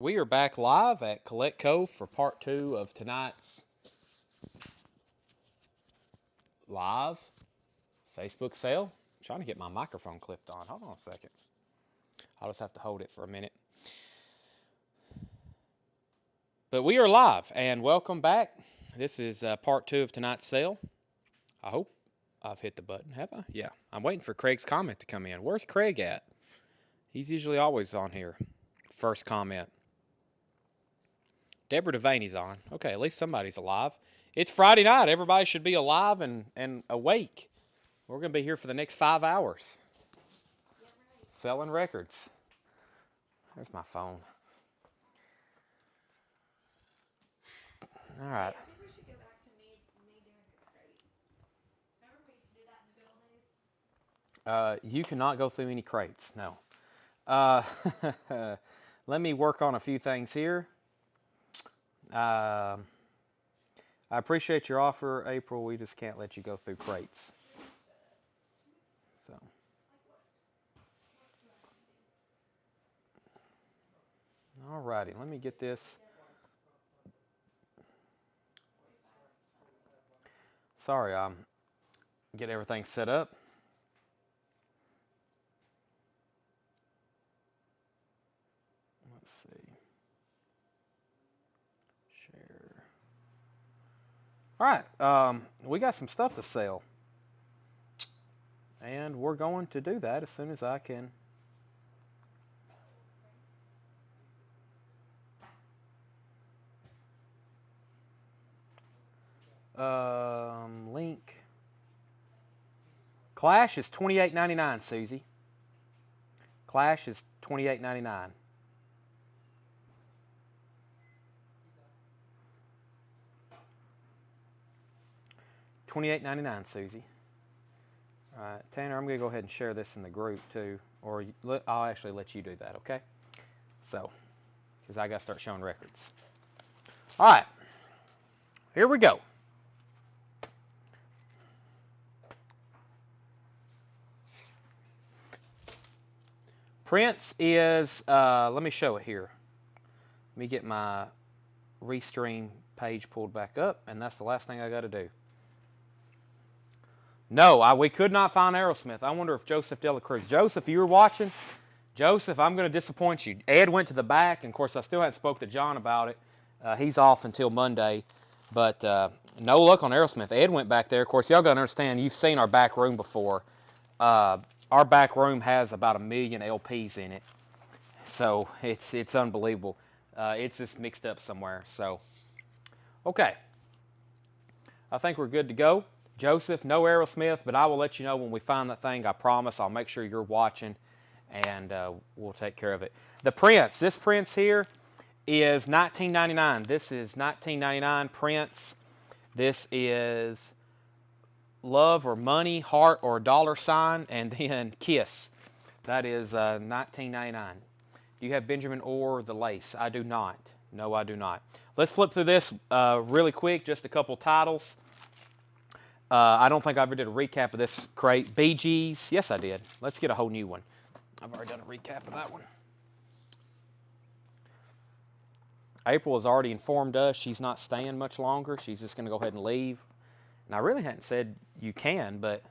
We are back live at Collect Cove for part 2 of tonight's live Facebook sale. I'm trying to get my microphone clipped on. Hold on a second. I'll just have to hold it for a minute. But we are live, and welcome back. This is part 2 of tonight's sale. I hope I've hit the button. Have I? Yeah. I'm waiting for Craig's comment to come in. Where's Craig at? He's usually always on here. First comment. Deborah Devaney's on. Okay, at least somebody's alive. It's Friday night. Everybody should be alive and awake. We're going to be here for the next 5 hours. Selling records. There's my phone. All right. I think we should go back to me doing a crate. Remember we used to do that in the good old days? You cannot go through any crates. No. Let me work on a few things here. I appreciate your offer, April. We just can't let you go through crates. So. All righty, let me get this. Sorry, get everything set up. Let's see. Share. All right, we got some stuff to sell. And we're going to do that as soon as I can. Link. Clash is $28.99, Susie. Clash is $28.99. $28.99, Susie. All right, Tanner, I'm going to go ahead and share this in the group too, or I'll actually let you do that, okay? So, because I got to start showing records. All right, here we go. Prince is, let me show it here. Let me get my Restream page pulled back up, and that's the last thing I got to do. No, we could not find Aerosmith. I wonder if Joseph Dela Cruz. Joseph, you were watching? Joseph, I'm going to disappoint you. Ed went to the back, and of course I still hadn't spoke to John about it. He's off until Monday, but no luck on Aerosmith. Ed went back there. Of course, y'all got to understand, you've seen our back room before. Our back room has about 1 million LPs in it, so it's unbelievable. It's just mixed up somewhere. So, okay, I think we're good to go. Joseph, no Aerosmith, but I will let you know when we find that thing. I promise. I'll make sure you're watching, and we'll take care of it. The Prince. This Prince here is $19.99. This is $19.99 Prince. This is love or money, heart or dollar sign, and then kiss. That is $19.99. Do you have Benjamin Orr the Lace? I do not. No, I do not. Let's flip through this really quick. Just a couple titles. I don't think I ever did a recap of this crate. Bee Gees. Yes, I did. Let's get a whole new one. I've already done a recap of that one. April has already informed us she's not staying much longer. She's just going to go ahead and leave. And I really hadn't said you can, but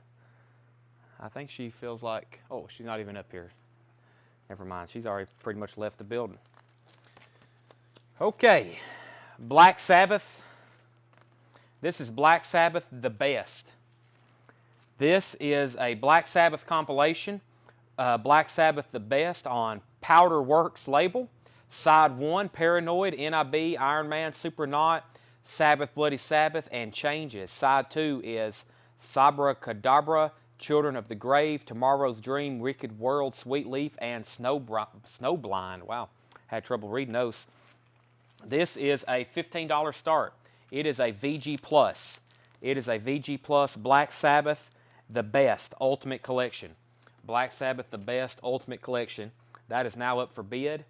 I think she feels like, oh, she's not even up here. Never mind. She's already pretty much left the building. Okay. Black Sabbath. This is Black Sabbath, The Best. This is a Black Sabbath compilation. Black Sabbath, The Best on Powder Works label. Side 1, Paranoid, NIB, Iron Man, Supernaut, Sabbath, Bloody Sabbath, and Changes. Side 2 is Sabra Kadabra, Children of the Grave, Tomorrow's Dream, Wicked World, Sweet Leaf, and Snowblind. Wow, had trouble reading those. This is a $15 start. It is a VG Plus. It is a VG Plus Black Sabbath, The Best Ultimate Collection. Black Sabbath, The Best Ultimate Collection. That is now up for bid.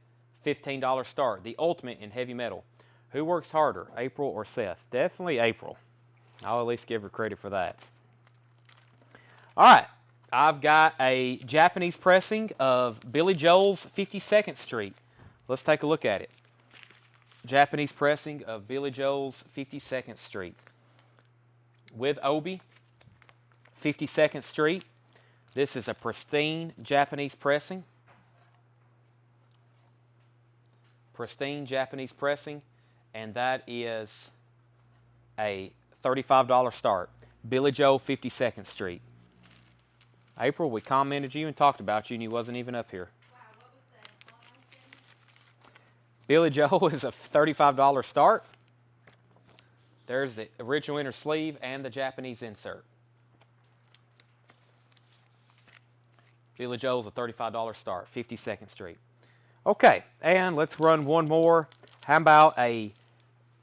$15 start. The ultimate in heavy metal. Who works harder, April or Seth? Definitely April. I'll at least give her credit for that. All right. I've got a Japanese pressing of Billy Joel's 52nd Street. Let's take a look at it. Japanese pressing of Billy Joel's 52nd Street. With Obi, 52nd Street. This is a pristine Japanese pressing. Pristine Japanese pressing, and that is a $35 start. Billy Joel, 52nd Street. April, we commented you and talked about you, and you wasn't even up here. Wow, what was said? All nice in? Billy Joel is a $35 start. There's the original inner sleeve and the Japanese insert. Billy Joel's a $35 start, 52nd Street. Okay, and let's run one more. How about a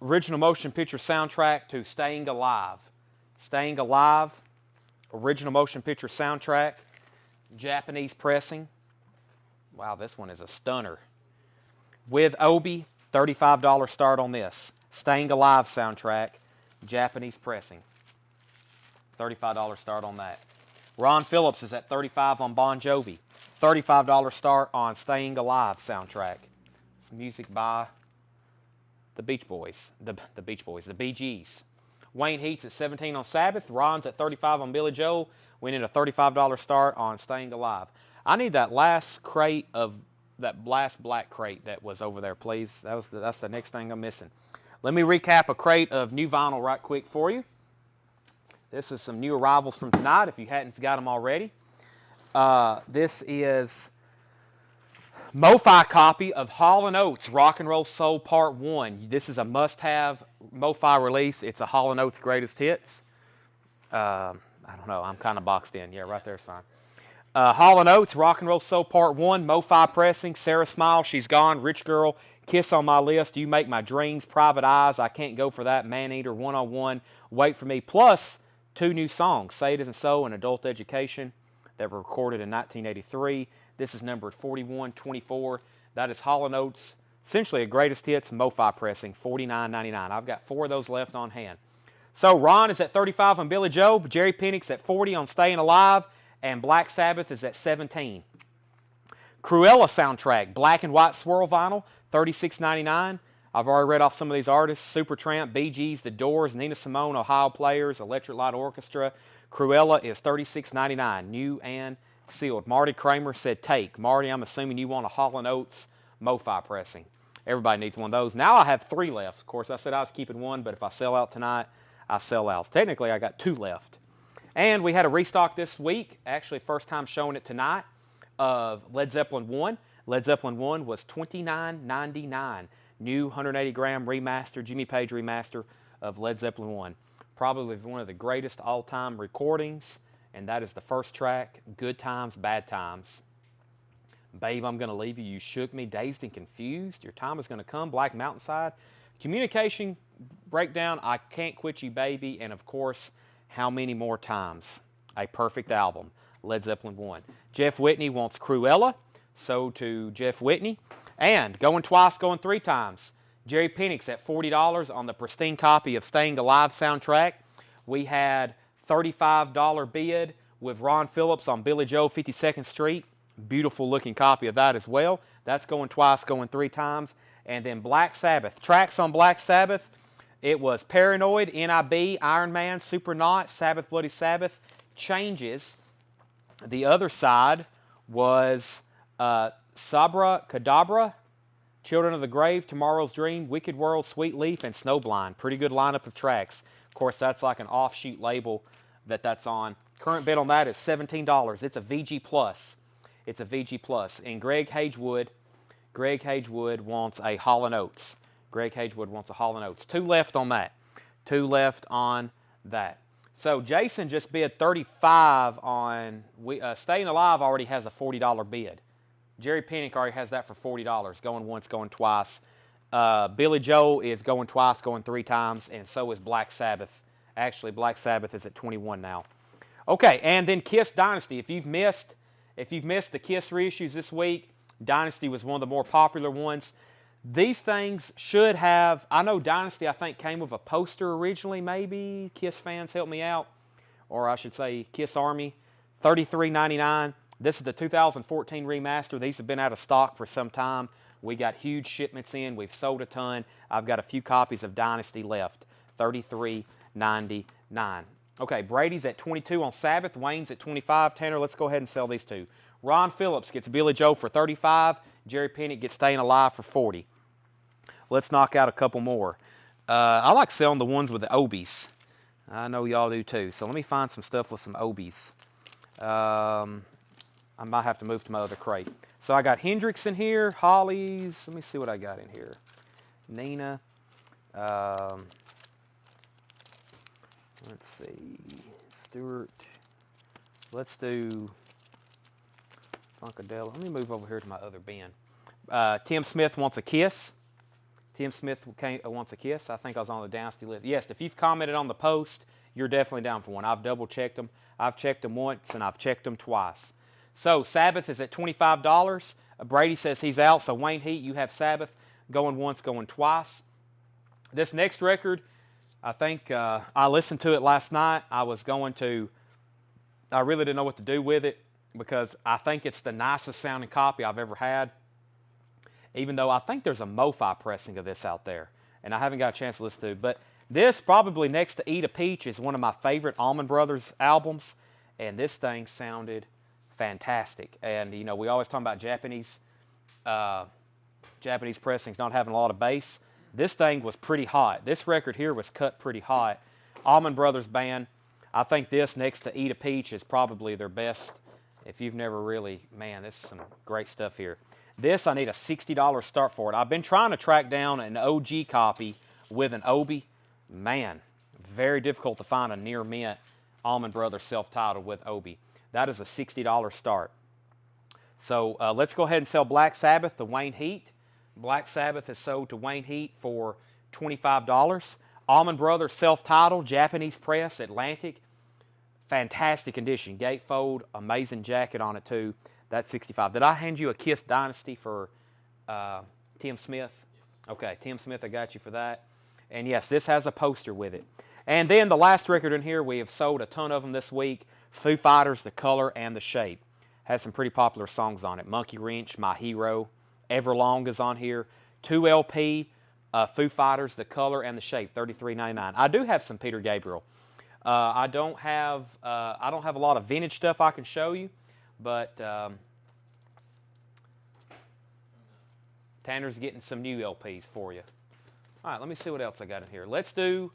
original motion picture soundtrack to Staying Alive? Staying Alive, original motion picture soundtrack, Japanese pressing. Wow, this one is a stunner. With Obi, $35 start on this. Staying Alive soundtrack, Japanese pressing. $35 start on that. Ron Phillips is at $35 on Bon Jovi. $35 start on Staying Alive soundtrack. It's music by the Beach Boys. The Bee Gees. Wayne Heat's at $17 on Sabbath. Ron's at $35 on Billy Joel. We need a $35 start on Staying Alive. I need that last crate of that last black crate that was over there, please. That's the next thing I'm missing. Let me recap a crate of new vinyl right quick for you. This is some new arrivals from tonight, if you hadn't got them already. This is MoFi copy of Hall & Oates Rock and Roll Soul Part 1. This is a must-have MoFi release. It's a Hall & Oates greatest hits. I don't know. I'm kind of boxed in. Yeah, right there's fine. Hall & Oates Rock and Roll Soul Part 1. MoFi pressing. Sarah Smile, She's Gone. Rich Girl. Kiss on My List. You Make My Dreams. Private Eyes. I Can't Go For That. Maneater. 101. Wait For Me. Plus 2 new songs. Say It Isn't So and Adult Education that were recorded in 1983. This is numbered 4124. That is Hall & Oates, essentially a greatest hits MoFi pressing, $49.99. I've got 4 of those left on hand. So Ron is at $35 on Billy Joe, Jerry Pennick's at $40 on Staying Alive, and Black Sabbath is at $17. Cruella soundtrack, black and white swirl vinyl, $36.99. I've already read off some of these artists: Supertramp, Bee Gees, The Doors, Nina Simone, Ohio Players, Electric Light Orchestra. Cruella is $36.99, new and sealed. Marty Kramer said take. Marty, I'm assuming you want a Hall & Oates MoFi pressing. Everybody needs one of those. Now I have 3 left. Of course, I said I was keeping 1, but if I sell out tonight, I sell out. Technically, I got 2 left. And we had a restock this week, actually first time showing it tonight, of Led Zeppelin 1. Led Zeppelin 1 was $29.99. New 180-gram remaster, Jimmy Page remaster of Led Zeppelin 1. Probably one of the greatest all-time recordings, and that is the first track, Good Times, Bad Times. Babe, I'm Gonna Leave You, You Shook Me, Dazed and Confused, Your Time Is Gonna Come, Black Mountainside, Communication Breakdown, I Can't Quit You, Baby, and of course, How Many More Times? A perfect album, Led Zeppelin 1. Jeff Whitney wants Cruella, so to Jeff Whitney. And Going Twice, Going 3 Times. Jerry Pennick's at $40 on the pristine copy of Staying Alive soundtrack. We had $35 bid with Ron Phillips on Billy Joe, 52nd Street. Beautiful looking copy of that as well. That's Going Twice, Going 3 Times. And then Black Sabbath. Tracks on Black Sabbath. It was Paranoid, NIB, Iron Man, Supernaut, Sabbath, Bloody Sabbath. Changes. The other side was Sabra Kadabra, Children of the Grave, Tomorrow's Dream, Wicked World, Sweet Leaf, and Snowblind. Pretty good lineup of tracks. Of course, that's like an offshoot label that's on. Current bid on that is $17. It's a VG Plus. It's a VG Plus. And Greg Hagewood wants a Hall & Oates. Greg Hagewood wants a Hall & Oates. 2 left on that. 2 left on that. So Jason just bid $35 on, Staying Alive already has a $40 bid. Jerry Pennick already has that for $40. Going once, going twice. Billy Joe is Going Twice, Going 3 Times, and so is Black Sabbath. Actually, Black Sabbath is at $21 now. Okay, and then Kiss Dynasty. If you've missed the Kiss reissues this week, Dynasty was one of the more popular ones. These things should have, I know Dynasty, I think, came with a poster originally, maybe. Kiss fans, help me out. Or I should say Kiss Army. $33.99. This is the 2014 remaster. These have been out of stock for some time. We got huge shipments in. We've sold a ton. I've got a few copies of Dynasty left. $33.99. Okay, Brady's at 22 on Sabbath. Wayne's at 25. Tanner, let's go ahead and sell these two. Ron Phillips gets Billy Joe for 35. Jerry Pennant gets Staying Alive for 40. Let's knock out a couple more. I like selling the ones with the Obies. I know y'all do too. So let me find some stuff with some Obies. I might have to move to my other crate. So I got Hendrix in here, Hollies. Let me see what I got in here. Nina. Let's see. Stewart. Let's do Funkadelic. Let me move over here to my other bin. Tim Smith wants a kiss. Tim Smith wants a kiss. I think I was on the Dynasty list. Yes, if you've commented on the post, you're definitely down for one. I've double checked them. I've checked them once and I've checked them twice. So Sabbath is at $25. Brady says he's out. So Wayne Heat, you have Sabbath going once, going twice. This next record, I think I listened to it last night. I really didn't know what to do with it because I think it's the nicest sounding copy I've ever had. Even though I think there's a MoFi pressing of this out there, and I haven't got a chance to listen to. But this, probably next to Eat a Peach, is one of my favorite Allman Brothers albums, and this thing sounded fantastic. And you know, we always talk about Japanese pressings not having a lot of bass. This thing was pretty hot. This record here was cut pretty hot. Allman Brothers Band. I think this next to Eat a Peach is probably their best. If you've never really, man, this is some great stuff here. This, I need a $60 start for it. I've been trying to track down an OG copy with an Obi. Man, very difficult to find a near mint Allman Brothers self-titled with Obi. That is a $60 start. So let's go ahead and sell Black Sabbath to Wayne Heat. Black Sabbath is sold to Wayne Heat for $25. Allman Brothers self-titled, Japanese press, Atlantic. Fantastic condition. Gatefold, amazing jacket on it too. That's $65. Did I hand you a Kiss Dynasty for Tim Smith? Okay, Tim Smith, I got you for that. And yes, this has a poster with it. And then the last record in here, we have sold a ton of them this week. Foo Fighters, The Color and the Shape. Has some pretty popular songs on it. Monkey Wrench, My Hero, Everlong is on here. 2 LP, Foo Fighters, The Color and the Shape, $33.99. I do have some Peter Gabriel. I don't have a lot of vintage stuff I can show you. But Tanner's getting some new LPs for you. All right, let me see what else I got in here. Let's do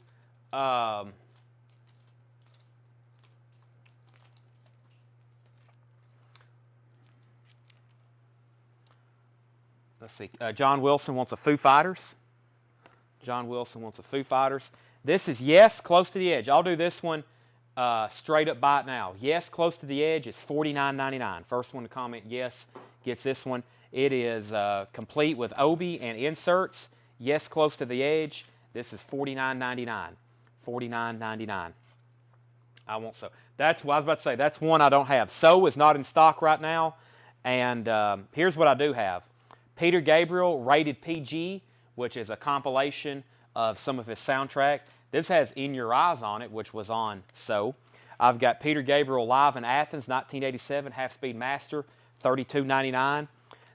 let's see. John Wilson wants a Foo Fighters. John Wilson wants a Foo Fighters. This is Yes, Close to the Edge. I'll do this one. Straight up buy it now. Yes, Close to the Edge is $49.99. First one to comment yes gets this one. It is complete with Obi and inserts. Yes, Close to the Edge. This is $49.99. $49.99. I want So. That's what I was about to say. That's one I don't have. So is not in stock right now. And here's what I do have. Peter Gabriel Rated PG, which is a compilation of some of his soundtrack. This has In Your Eyes on it, which was on So. I've got Peter Gabriel Live in Athens, 1987, Half-Speed Master, $32.99.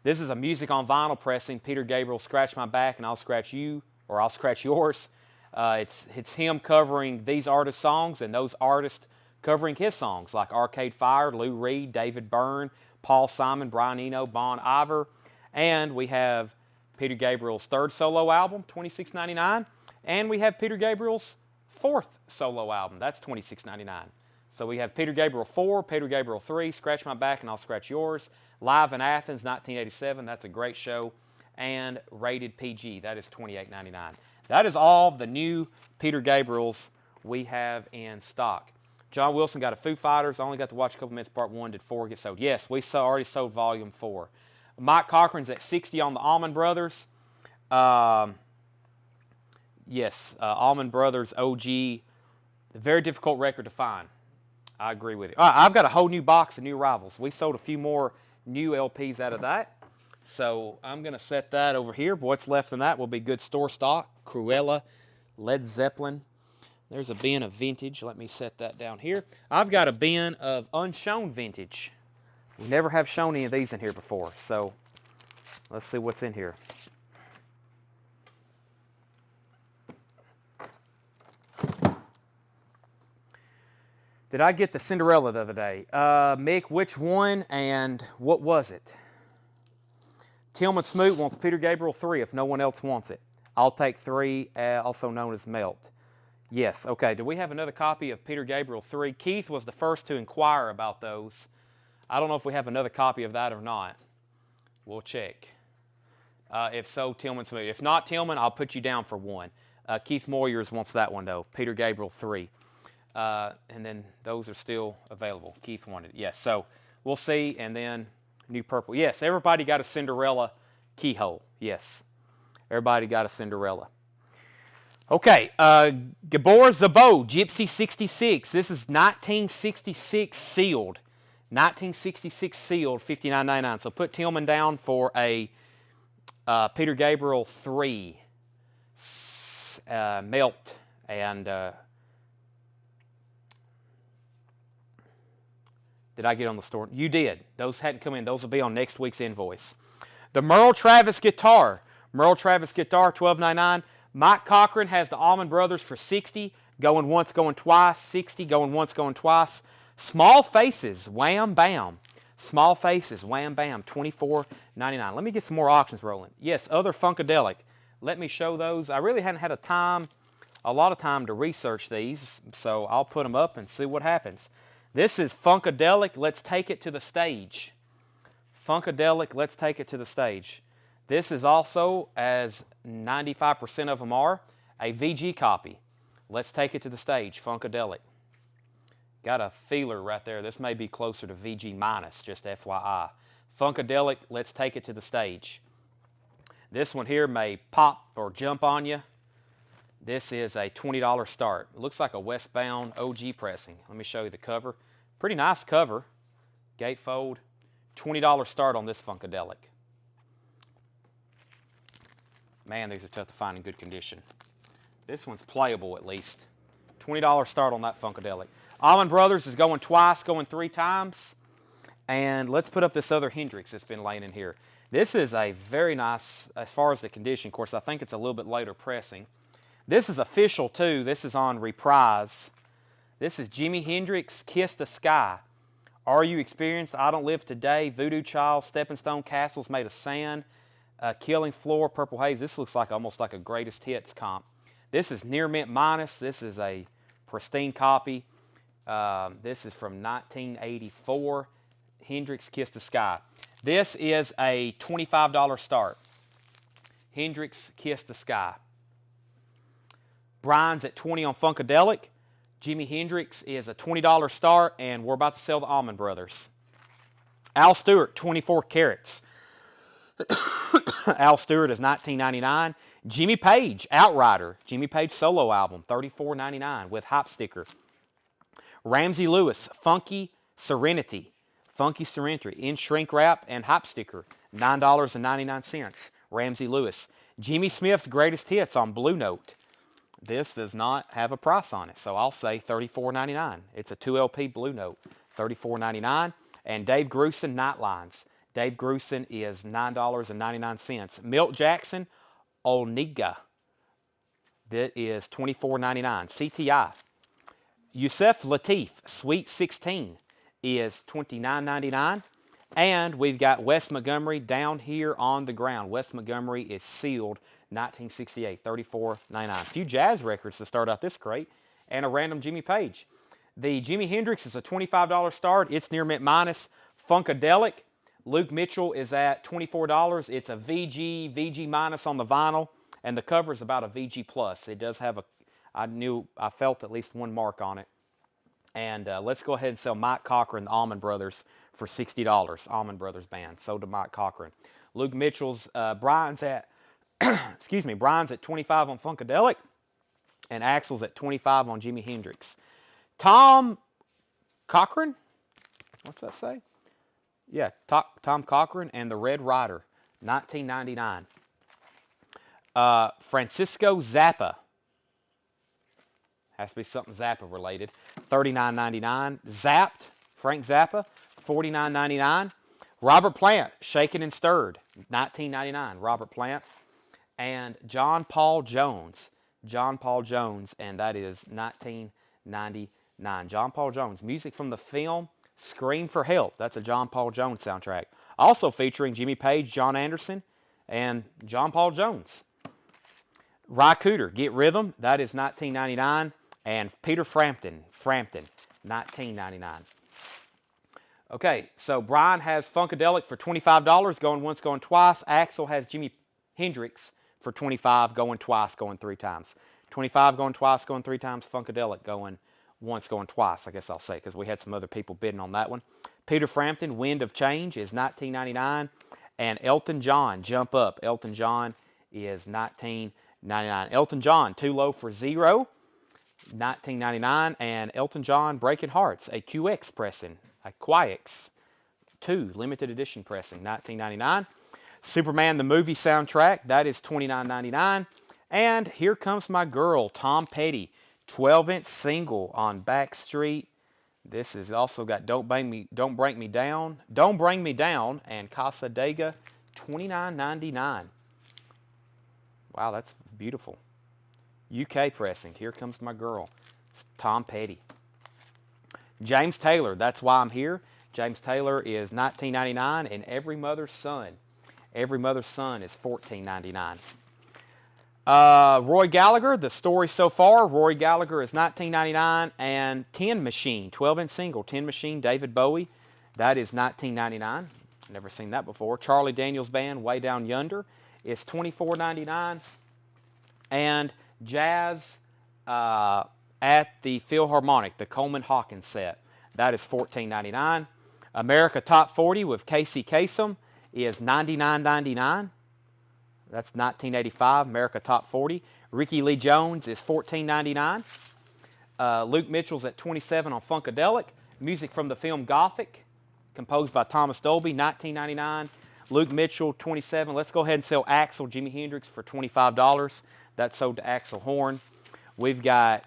This is a music on vinyl pressing. Peter Gabriel, Scratch My Back and I'll Scratch You, or I'll Scratch Yours. It's him covering these artists' songs and those artists covering his songs, like Arcade Fire, Lou Reed, David Byrne, Paul Simon, Brian Eno, Bon Iver. And we have Peter Gabriel's third solo album, $26.99. And we have Peter Gabriel's fourth solo album. That's $26.99. So we have Peter Gabriel 4, Peter Gabriel 3, Scratch My Back and I'll Scratch Yours, Live in Athens, 1987. That's a great show. And Rated PG. That is $28.99. That is all the new Peter Gabriels we have in stock. John Wilson got a Foo Fighters. I only got to watch a couple minutes. Part 1. Did 4 get sold? Yes, we already sold Volume 4. Mike Cochran's at 60 on the Allman Brothers. Yes, Allman Brothers OG. Very difficult record to find. I agree with you. All right, I've got a whole new box of new Rivals. We sold a few more new LPs out of that. So I'm going to set that over here. What's left in that will be good store stock. Cruella, Led Zeppelin. There's a bin of vintage. Let me set that down here. I've got a bin of unshown vintage. We never have shown any of these in here before. So Let's see what's in here. Did I get the Cinderella the other day? Mick, which one and what was it? Tillman Smoot wants Peter Gabriel 3 if no one else wants it. I'll take 3, also known as Melt. Yes, okay. Do we have another copy of Peter Gabriel 3? Keith was the first to inquire about those. I don't know if we have another copy of that or not. We'll check. If so, Tillman Smoot. If not Tillman, I'll put you down for one. Keith Moyers wants that one, though. Peter Gabriel 3. And then those are still available. Keith wanted it. Yes, so we'll see. And then New Purple. Yes, everybody got a Cinderella keyhole. Yes, everybody got a Cinderella. Okay, Gabor Zabo, Gypsy 66. This is 1966 sealed. 1966 sealed, $59.99. So put Tillman down for a Peter Gabriel 3 Melt and did I get on the store? You did. Those hadn't come in. Those will be on next week's invoice. The Merle Travis guitar. Merle Travis guitar, $12.99. Mike Cochran has the Allman Brothers for $60. Going once, going twice. $60. Going once, going twice. Small Faces, Wham Bam. Small Faces, Wham Bam, $24.99. Let me get some more auctions rolling. Yes, other Funkadelic. Let me show those. I really hadn't had a lot of time to research these, so I'll put them up and see what happens. This is Funkadelic, Let's Take It to the Stage. Funkadelic, Let's Take It to the Stage. This is also, as 95% of them are, a VG copy. Let's Take It to the Stage, Funkadelic. Got a feeler right there. This may be closer to VG minus, just FYI. Funkadelic, Let's Take It to the Stage. This one here may pop or jump on you. This is a $20 start. It looks like a westbound OG pressing. Let me show you the cover. Pretty nice cover. Gatefold. $20 start on this Funkadelic. Man, these are tough to find in good condition. This one's playable at least. $20 start on that Funkadelic. Allman Brothers is going twice, going 3 times. And let's put up this other Hendrix that's been laying in here. This is a very nice, as far as the condition. Of course, I think it's a little bit later pressing. This is official too. This is on reprise. This is Jimi Hendrix, Kiss the Sky. Are You Experienced? I Don't Live Today, Voodoo Child, Stepping Stone Castles Made of Sand, Killing Floor, Purple Haze. This looks like almost like a greatest hits comp. This is Near Mint Minus. This is a pristine copy. This is from 1984. Hendrix, Kiss the Sky. This is a $25 start. Hendrix, Kiss the Sky. Brian's at $20 on Funkadelic. Jimi Hendrix is a $20 start, and we're about to sell the Allman Brothers. Al Stewart, 24 carats. Al Stewart is $19.99. Jimmy Page, Outrider. Jimmy Page solo album, $34.99 with hop sticker. Ramsey Lewis, Funky Serenity. Funky Serenity in shrink wrap and hop sticker, $9.99. Ramsey Lewis. Jimmy Smith's Greatest Hits on Blue Note. This does not have a price on it, so I'll say $34.99. It's a 2LP Blue Note, $34.99. And Dave Grusin, Nightlines. Dave Grusin is $9.99. Milt Jackson, Olniga. That is $24.99. CTI. Yusef Lateef, Sweet 16, is $29.99. And we've got Wes Montgomery down here on the ground. Wes Montgomery is sealed, 1968, $34.99. A few jazz records to start out this crate, and a random Jimmy Page. The Jimi Hendrix is a $25 start. It's near mint minus. Funkadelic, Luke Mitchell is at $24. It's a VG minus on the vinyl, and the cover is about a VG plus. It does have I felt at least one mark on it. And let's go ahead and sell Mike Cochran, the Allman Brothers, for $60. Allman Brothers Band, sold to Mike Cochran. Luke Mitchell's, Brian's at, Brian's at $25 on Funkadelic, and Axel's at $25 on Jimi Hendrix. Tom Cochran, what's that say? Yeah, Tom Cochran and the Red Rider, $19.99. Francisco Zappa. Has to be something Zappa related. $39.99. Zapped, Frank Zappa, $49.99. Robert Plant, Shaken and Stirred, 1999. Robert Plant. And John Paul Jones. John Paul Jones, and that is 1999. John Paul Jones. Music from the film Scream for Help. That's a John Paul Jones soundtrack. Also featuring Jimmy Page, John Anderson, and John Paul Jones. Ry Cooder, Get Rhythm. That is 1999. And Peter Frampton, 1999. Okay, so Brian has Funkadelic for $25, going once, going twice. Axel has Jimi Hendrix for $25, going twice, going 3 times. 25 going twice, going 3 times. Funkadelic going once, going twice, I guess I'll say, because we had some other people bidding on that one. Peter Frampton, Wind of Change is 1999. And Elton John, Jump Up. Elton John is 1999. Elton John, Too Low for Zero, 1999. And Elton John, Breaking Hearts, a QX pressing, a QX 2 limited edition pressing, 1999. Superman the movie soundtrack, that is $29.99. And Here Comes My Girl, Tom Petty, 12-inch single on Backstreet. This has also got Don't Bring Me Down, and Casa Dega, $29.99. Wow, that's beautiful. UK pressing, Here Comes My Girl, Tom Petty. James Taylor, That's Why I'm Here. James Taylor is $19.99, and Every Mother's Son. Every Mother's Son is $14.99. Roy Gallagher, The Story So Far. Roy Gallagher is $19.99, and Tin Machine, 12-inch single, Tin Machine, David Bowie. That is $19.99. Never seen that before. Charlie Daniels Band, Way Down Yonder, is $24.99. And Jazz at the Philharmonic, the Coleman Hawkins set, that is $14.99. America Top 40 with Casey Kasem is $99.99. That's 1985, America Top 40. Ricky Lee Jones is $14.99. Luke Mitchell's at 27 on Funkadelic. Music from the film Gothic, composed by Thomas Dolby, $19.99. Luke Mitchell, 27. Let's go ahead and sell Axel Jimi Hendrix for $25. That's sold to Axel Horn. We've got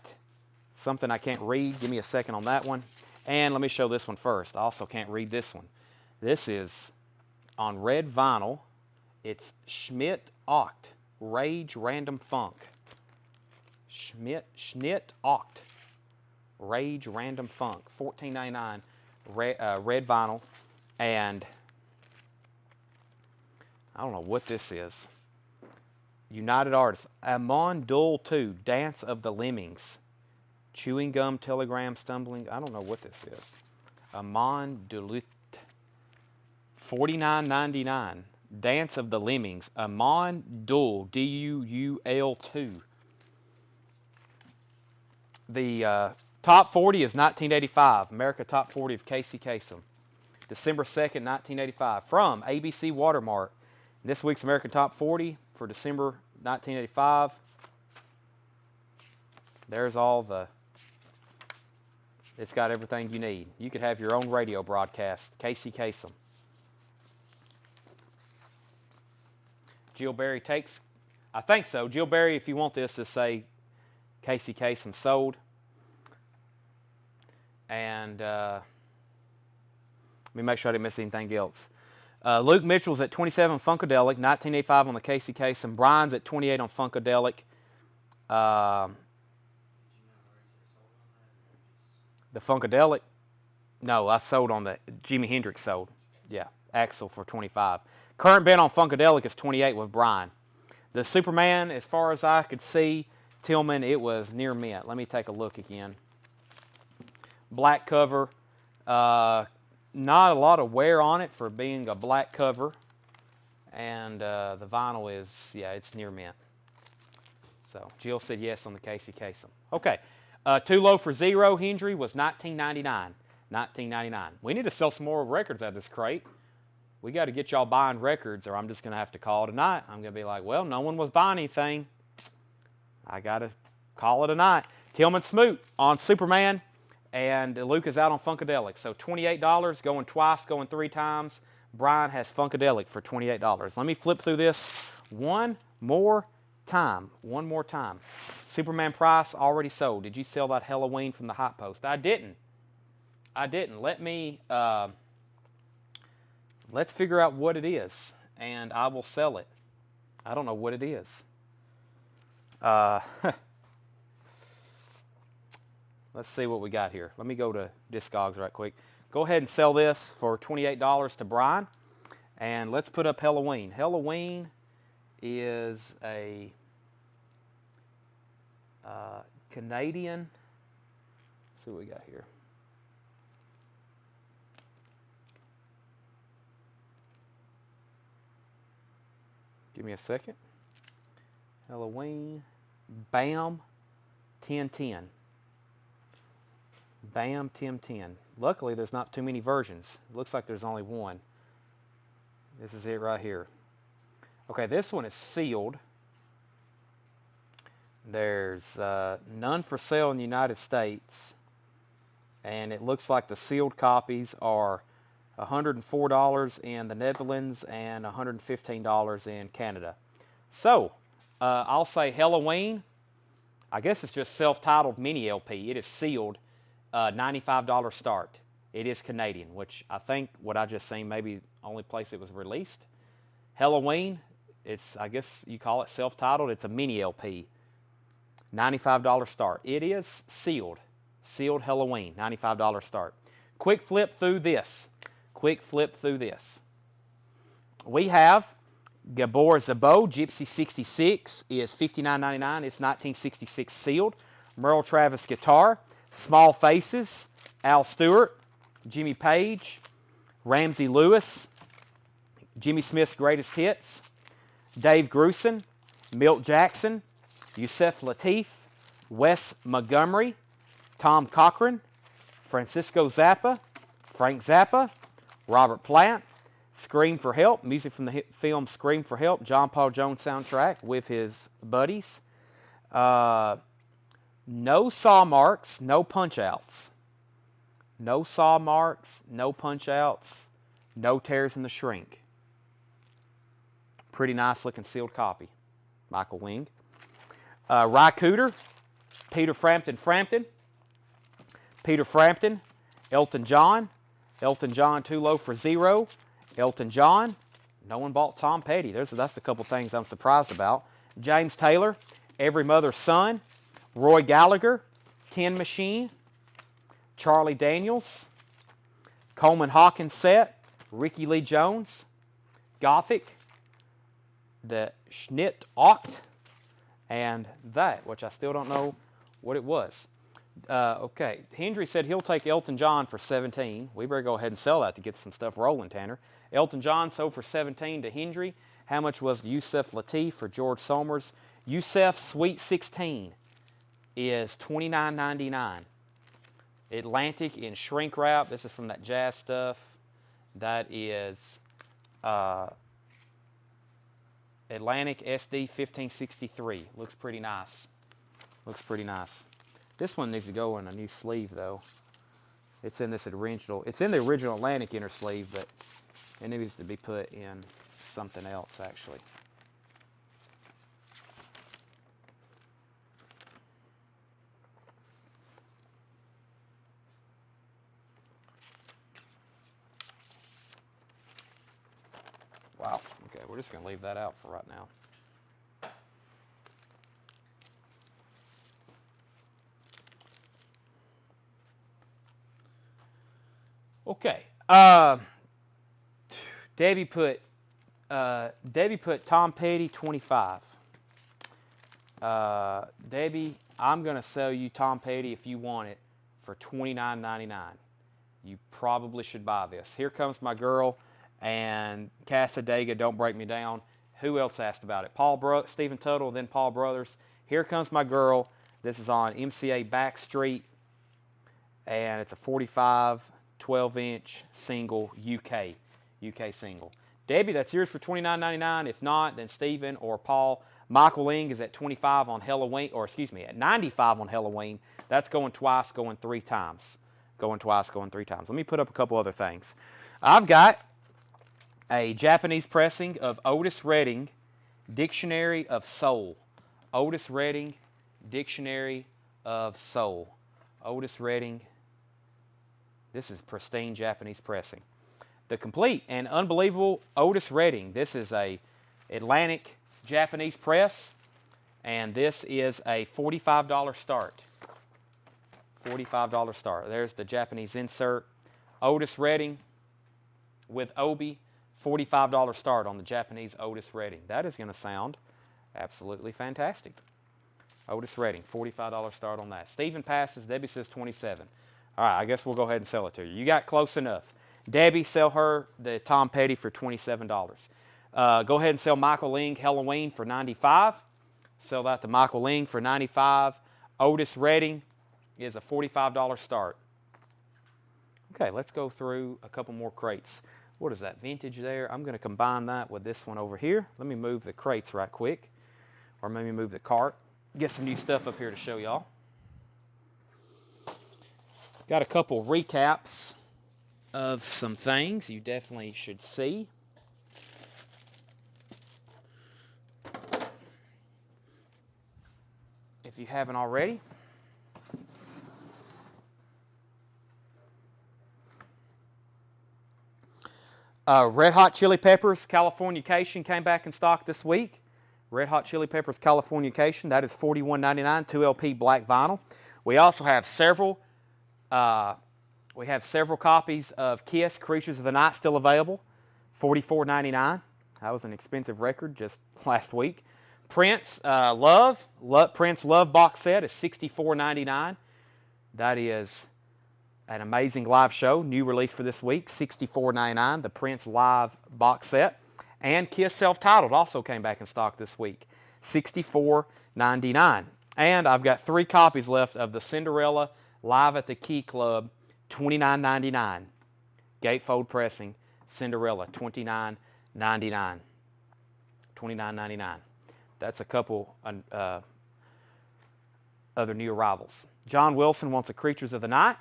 something I can't read. Give me a second on that one. And let me show this one first. I also can't read this one. This is on red vinyl. It's Schmidt Oct, Rage Random Funk. Schmidt Oct, Rage Random Funk, $14.99, red vinyl. And I don't know what this is. United Artists, Amon Dul 2, Dance of the Lemmings. Chewing Gum, Telegram, Stumbling. I don't know what this is. Amon Dulut, $49.99. Dance of the Lemmings. Amon Dul, Duul 2. The top 40 is 1985. America Top 40 of Casey Kasem. December 2nd, 1985. From ABC Watermark. This week's American Top 40 for December 1985. There's all the... It's got everything you need. You could have your own radio broadcast. Casey Kasem. Jill Berry takes... I think so. Jill Berry, if you want this, just say Casey Kasem sold. And let me make sure I didn't miss anything else. Luke Mitchell's at 27 Funkadelic, 1985 on the Casey Kasem. Brian's at 28 on Funkadelic. The Funkadelic, no, I sold on the Jimi Hendrix sold. Yeah, Axel for 25. Current bid on Funkadelic is 28 with Brian. The Superman, as far as I could see, Tillman, it was near mint. Let me take a look again. Black cover. Not a lot of wear on it for being a black cover. And the vinyl is, yeah, it's near mint. So Jill said yes on the Casey Kasem. Okay. Too Low for Zero, Hendry, was $19.99. $19.99. We need to sell some more records out of this crate. We got to get y'all buying records, or I'm just going to have to call it a night. I'm going to be like, well, no one was buying anything. I got to call it a night. Tillman Smoot on Superman, and Luke is out on Funkadelic. So $28, going twice, going 3 times. Brian has Funkadelic for $28. Let me flip through this one more time. One more time. Superman price already sold. Did you sell that Halloween from the Hot Post? I didn't. I didn't. Let me Let's figure out what it is, and I will sell it. I don't know what it is. Let's see what we got here. Let me go to Discogs right quick. Go ahead and sell this for $28 to Brian. And let's put up Halloween. Halloween is a Canadian. Let's see what we got here. Give me a second. Halloween. Bam. 1010. Bam 1010. Luckily, there's not too many versions. It looks like there's only one. This is it right here. Okay, this one is sealed. There's none for sale in the United States. And it looks like the sealed copies are $104 in the Netherlands and $115 in Canada. So, I'll say Halloween. I guess it's just self-titled mini LP. It is sealed. $95 start. It is Canadian, which I think what I just seen maybe the only place it was released. Halloween, it's, I guess you call it self-titled. It's a mini LP. $95 start. It is sealed. Sealed Halloween. $95 start. Quick flip through this. Quick flip through this. We have Gabor Zabo, Gypsy 66 is $59.99. It's 1966 sealed. Merle Travis guitar. Small Faces, Al Stewart, Jimmy Page, Ramsey Lewis, Jimmy Smith's Greatest Hits, Dave Grusin, Milt Jackson, Yusef Lateef, Wes Montgomery, Tom Cochran, Francisco Zappa, Frank Zappa, Robert Plant, Scream for Help, music from the film Scream for Help, John Paul Jones soundtrack with his buddies. No saw marks, no punch outs. No saw marks, no punch outs, no tears in the shrink. Pretty nice looking sealed copy. Michael Wing. Ry Cooter, Peter Frampton, Peter Frampton, Elton John, Too Low for Zero, Elton John. No one bought Tom Petty. That's a couple things I'm surprised about. James Taylor, Every Mother's Son, Roy Gallagher, Tin Machine, Charlie Daniels, Coleman Hawkins set, Ricky Lee Jones, Gothic, the Schnitt Oct, and that, which I still don't know what it was. Okay, Hendry said he'll take Elton John for $17. We better go ahead and sell that to get some stuff rolling, Tanner. Elton John sold for $17 to Hendry. How much was Yusef Lateef for George Somers? Yusef Sweet 16 is $29.99. Atlantic in shrink wrap. This is from that jazz stuff. That is Atlantic SD 1563. Looks pretty nice. Looks pretty nice. This one needs to go in a new sleeve though. It's in this original. It's in the original Atlantic inner sleeve, but it needs to be put in something else actually. Wow. Okay, we're just going to leave that out for right now. Okay. Debbie put Tom Petty 25. Debbie, I'm going to sell you Tom Petty if you want it for $29.99. You probably should buy this. Here Comes My Girl and Casadega, Don't Break Me Down. Who else asked about it? Stephen Tuttle, then Paul Brothers. Here Comes My Girl. This is on MCA Backstreet, and it's a 45, 12-inch single UK single. Debbie, that's yours for $29.99. If not, then Stephen or Paul. Michael Ing is at 25 on Halloween, or excuse me, at 95 on Halloween. That's going twice, going three times. Going twice, going three times. Let me put up a couple other things. I've got a Japanese pressing of Otis Redding, Dictionary of Soul. Otis Redding, Dictionary of Soul. Otis Redding. This is pristine Japanese pressing. The complete and unbelievable Otis Redding. This is a Atlantic Japanese press, and this is a $45 start. $45 start. There's the Japanese insert. Otis Redding with Obi, $45 start on the Japanese Otis Redding. That is going to sound absolutely fantastic. Otis Redding, $45 start on that. Stephen passes. Debbie says 27. All right, I guess we'll go ahead and sell it to you. You got close enough. Debbie, sell her the Tom Petty for $27. Go ahead and sell Michael Ling Halloween for $95. Sell that to Michael Ling for $95. Otis Redding is a $45 start. Okay, let's go through a couple more crates. What is that, vintage there? I'm going to combine that with this one over here. Let me move the crates right quick, or maybe move the cart. Get some new stuff up here to show y'all. Got a couple recaps of some things you definitely should see. If you haven't already. Red Hot Chili Peppers Californication came back in stock this week. Red Hot Chili Peppers Californication, that is $41.99, 2LP black vinyl. We also have several copies of Kiss Creatures of the Night still available, $44.99. That was an expensive record just last week. Prince Prince Love box set is $64.99. That is an amazing live show, new release for this week, $64.99, the Prince Live box set. And Kiss Self-Titled also came back in stock this week, $64.99. And I've got 3 copies left of the Cinderella Live at the Key Club, $29.99. Gatefold pressing, Cinderella, $29.99. $29.99. That's a couple other new arrivals. John Wilson wants a Creatures of the Night.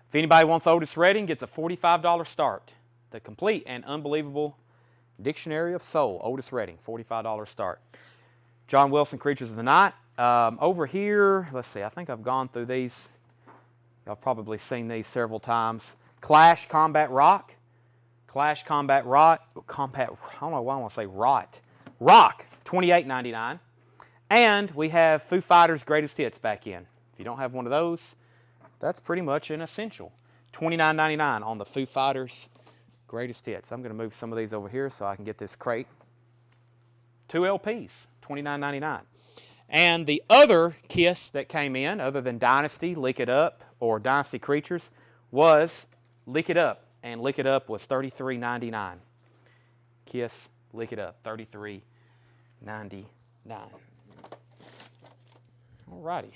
If anybody wants Otis Redding, gets a $45 start. The complete and unbelievable Dictionary of Soul, Otis Redding, $45 start. John Wilson, Creatures of the Night. Over here, let's see, I think I've gone through these. Y'all probably seen these several times. Clash Combat Rock. Clash Combat Rock. I don't know why I want to say Rot. Rock, $28.99. And we have Foo Fighters Greatest Hits back in. If you don't have one of those, that's pretty much an essential. $29.99 on the Foo Fighters Greatest Hits. I'm going to move some of these over here so I can get this crate. 2 LPs, $29.99. And the other Kiss that came in, other than Dynasty, Lick It Up, or Dynasty Creatures, was Lick It Up. And Lick It Up was $33.99. Kiss, Lick It Up, $33.99. Alrighty.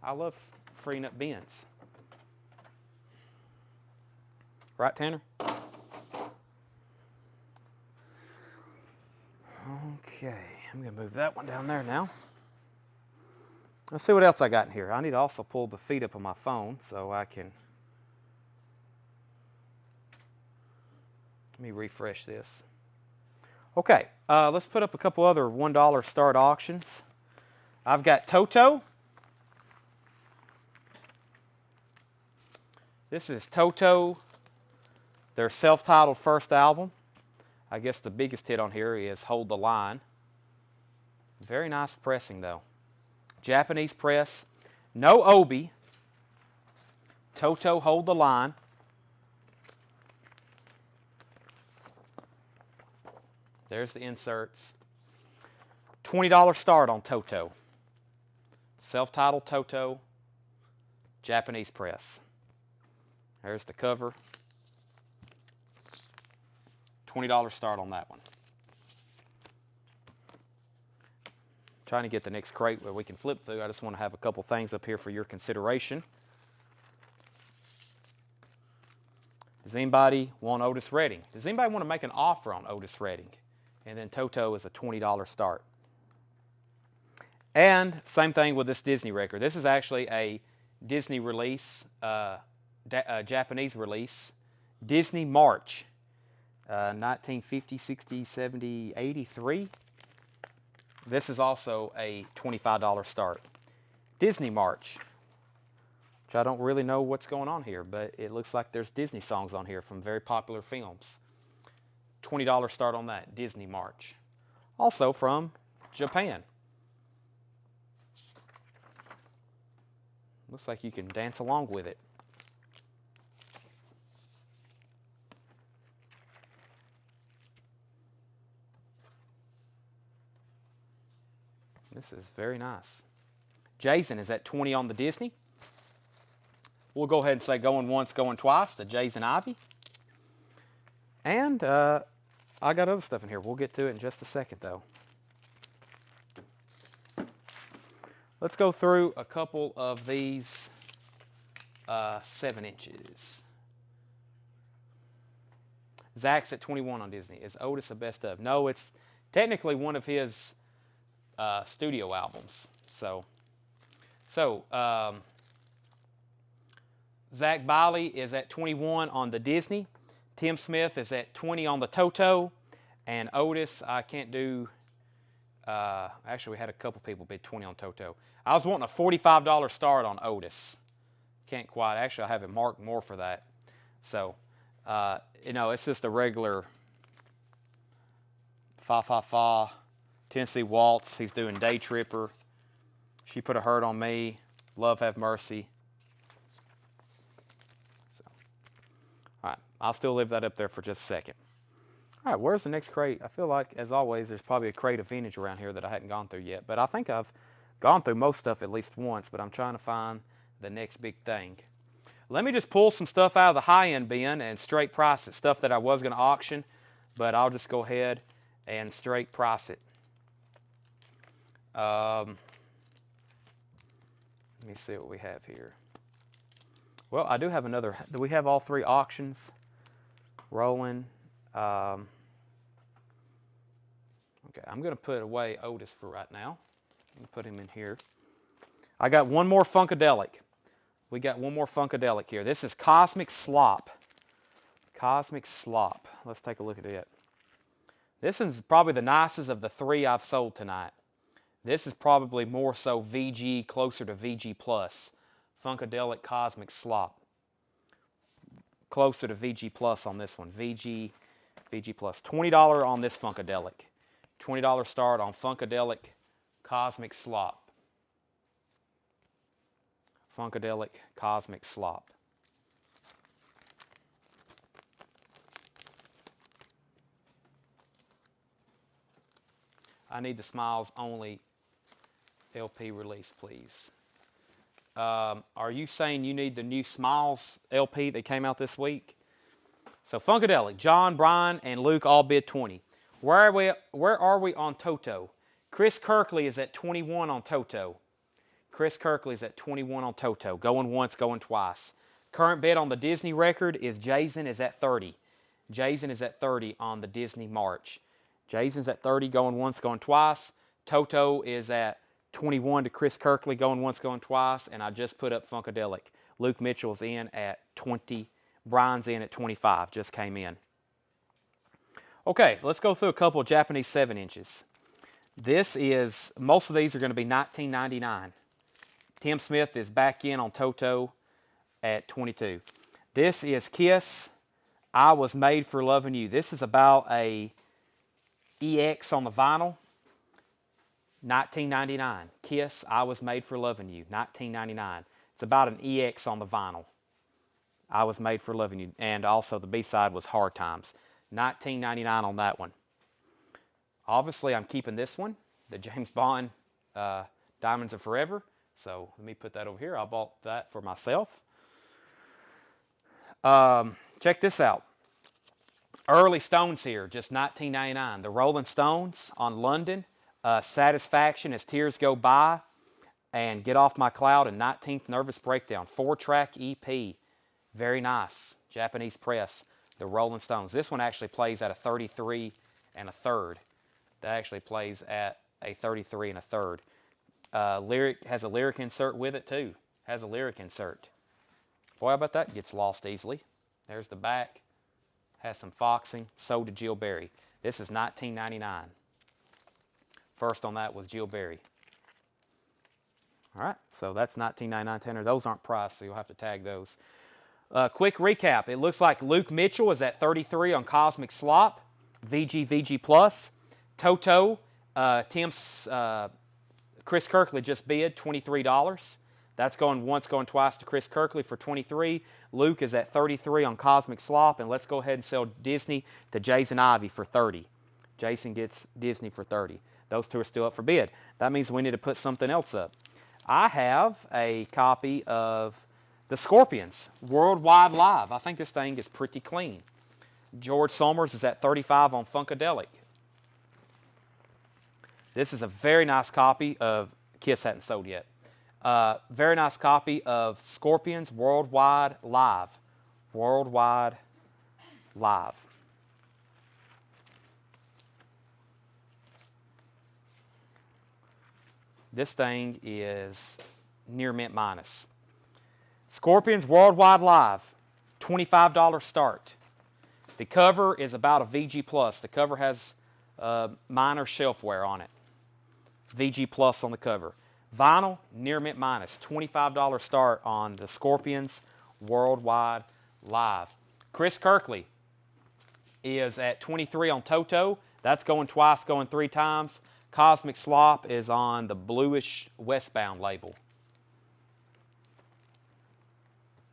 I love freeing up bins. Right, Tanner? Okay, I'm going to move that one down there now. Let's see what else I got in here. I need to also pull the feed up on my phone so I can... Let me refresh this. Okay, let's put up a couple other $1 start auctions. I've got Toto. This is Toto, their self-titled first album. I guess the biggest hit on here is Hold the Line. Very nice pressing though. Japanese press. No Obi. Toto, Hold the Line. There's the inserts. $20 start on Toto. Self-titled Toto, Japanese press. There's the cover. $20 start on that one. Trying to get the next crate where we can flip through. I just want to have a couple things up here for your consideration. Does anybody want Otis Redding? Does anybody want to make an offer on Otis Redding? And then Toto is a $20 start. And same thing with this Disney record. This is actually a Disney release, Japanese release. Disney March, 1950, 60, 70, 83. This is also a $25 start. Disney March, which I don't really know what's going on here, but it looks like there's Disney songs on here from very popular films. $20 start on that, Disney March. Also from Japan. Looks like you can dance along with it. This is very nice. Jason is at 20 on the Disney. We'll go ahead and say going once, going twice, the Jason Ivy. And I got other stuff in here. We'll get to it in just a second, though. Let's go through a couple of these 7 inches. Zach's at 21 on Disney. Is Otis a best of? No, it's technically one of his studio albums. So Zach Biley is at 21 on the Disney. Tim Smith is at 20 on the Toto. And Otis, I can't do. Actually, we had a couple people bid 20 on Toto. I was wanting a $45 start on Otis. Can't quite. Actually, I have it marked more for that. So, it's just a regular fa-fa-fa, Tennessee Waltz. He's doing Day Tripper. She Put a Hurt on Me. Love Have Mercy. So, all right. I'll still leave that up there for just a second. All right, where's the next crate? I feel like, as always, there's probably a crate of vintage around here that I hadn't gone through yet. But I think I've gone through most stuff at least once, but I'm trying to find the next big thing. Let me just pull some stuff out of the high-end bin and straight price it. Stuff that I was going to auction, but I'll just go ahead and straight price it. Let me see what we have here. Well, I do have another. Do we have all 3 auctions rolling? Okay, I'm going to put away Otis for right now. I'm going to put him in here. I got one more Funkadelic. We got one more Funkadelic here. This is Cosmic Slop. Cosmic Slop. Let's take a look at it. This is probably the nicest of the 3 I've sold tonight. This is probably more so VG, closer to VG+. Funkadelic Cosmic Slop. Closer to VG+ on this one. VG+. $20 on this Funkadelic. $20 start on Funkadelic Cosmic Slop. Funkadelic Cosmic Slop. I need the Smiles Only LP release, please. Are you saying you need the new Smiles LP that came out this week? So Funkadelic, John, Brian, and Luke all bid 20. Where are we on Toto? Chris Kirkley is at 21 on Toto. Chris Kirkley is at 21 on Toto. Going once, going twice. Current bid on the Disney record is Jason is at 30. Jason is at 30 on the Disney March. Jason's at 30, going once, going twice. Toto is at 21 to Chris Kirkley, going once, going twice. And I just put up Funkadelic. Luke Mitchell's in at 20. Brian's in at 25. Just came in. Okay, let's go through a couple of Japanese 7 inches. Most of these are going to be $19.99. Tim Smith is back in on Toto at 22. This is Kiss, I Was Made for Loving You. This is about a EX on the vinyl. $19.99. Kiss, I Was Made for Loving You. $19.99. It's about an EX on the vinyl. I Was Made for Loving You. And also the B-side was Hard Times. $19.99 on that one. Obviously, I'm keeping this one, the James Bond Diamonds Are Forever. So let me put that over here. I bought that for myself. Check this out. Early Stones here, just $19.99. The Rolling Stones on London. Satisfaction As Tears Go By. And Get Off My Cloud and 19th Nervous Breakdown. 4-track EP. Very nice. Japanese press. The Rolling Stones. This one actually plays at a 33 and a third. That actually plays at a 33 and a third. Has a lyric insert with it too. Has a lyric insert. Boy, how about that gets lost easily. There's the back. Has some foxing. So did Jill Berry. This is $19.99. First on that was Jill Berry. All right, so that's $19.99 tenner. Those aren't priced, so you'll have to tag those. Quick recap. It looks like Luke Mitchell is at 33 on Cosmic Slop, VG Plus. Toto, Chris Kirkley just bid $23. That's going once, going twice to Chris Kirkley for $23. Luke is at 33 on Cosmic Slop, and let's go ahead and sell Disney to Jason Ivy for 30. Jason gets Disney for 30. Those two are still up for bid. That means we need to put something else up. I have a copy of the Scorpions, Worldwide Live. I think this thing is pretty clean. George Somers is at 35 on Funkadelic. This is a very nice copy of, Kiss hadn't sold yet. Very nice copy of Scorpions, Worldwide Live. Worldwide Live. This thing is near mint minus. Scorpions Worldwide Live, $25 start. The cover is about a VG Plus. The cover has minor shelf wear on it. VG Plus on the cover. Vinyl, near mint minus. $25 start on the Scorpions Worldwide Live. Chris Kirkley is at 23 on Toto. That's going twice, going 3 times. Cosmic Slop is on the bluish Westbound label.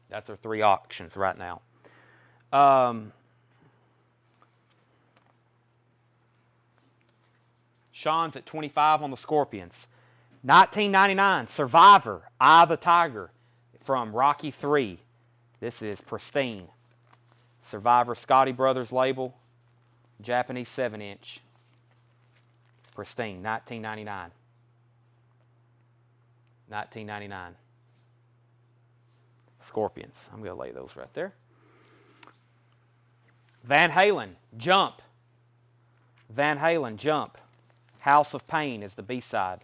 That's our 3 auctions right now. Sean's at 25 on the Scorpions. 1999 Survivor, Eye of the Tiger from Rocky 3. This is pristine. Survivor Scotty Brothers label, Japanese 7-inch. Pristine, $19.99. $19.99. Scorpions. I'm going to lay those right there. Van Halen, Jump. Van Halen, Jump. House of Pain is the B-side.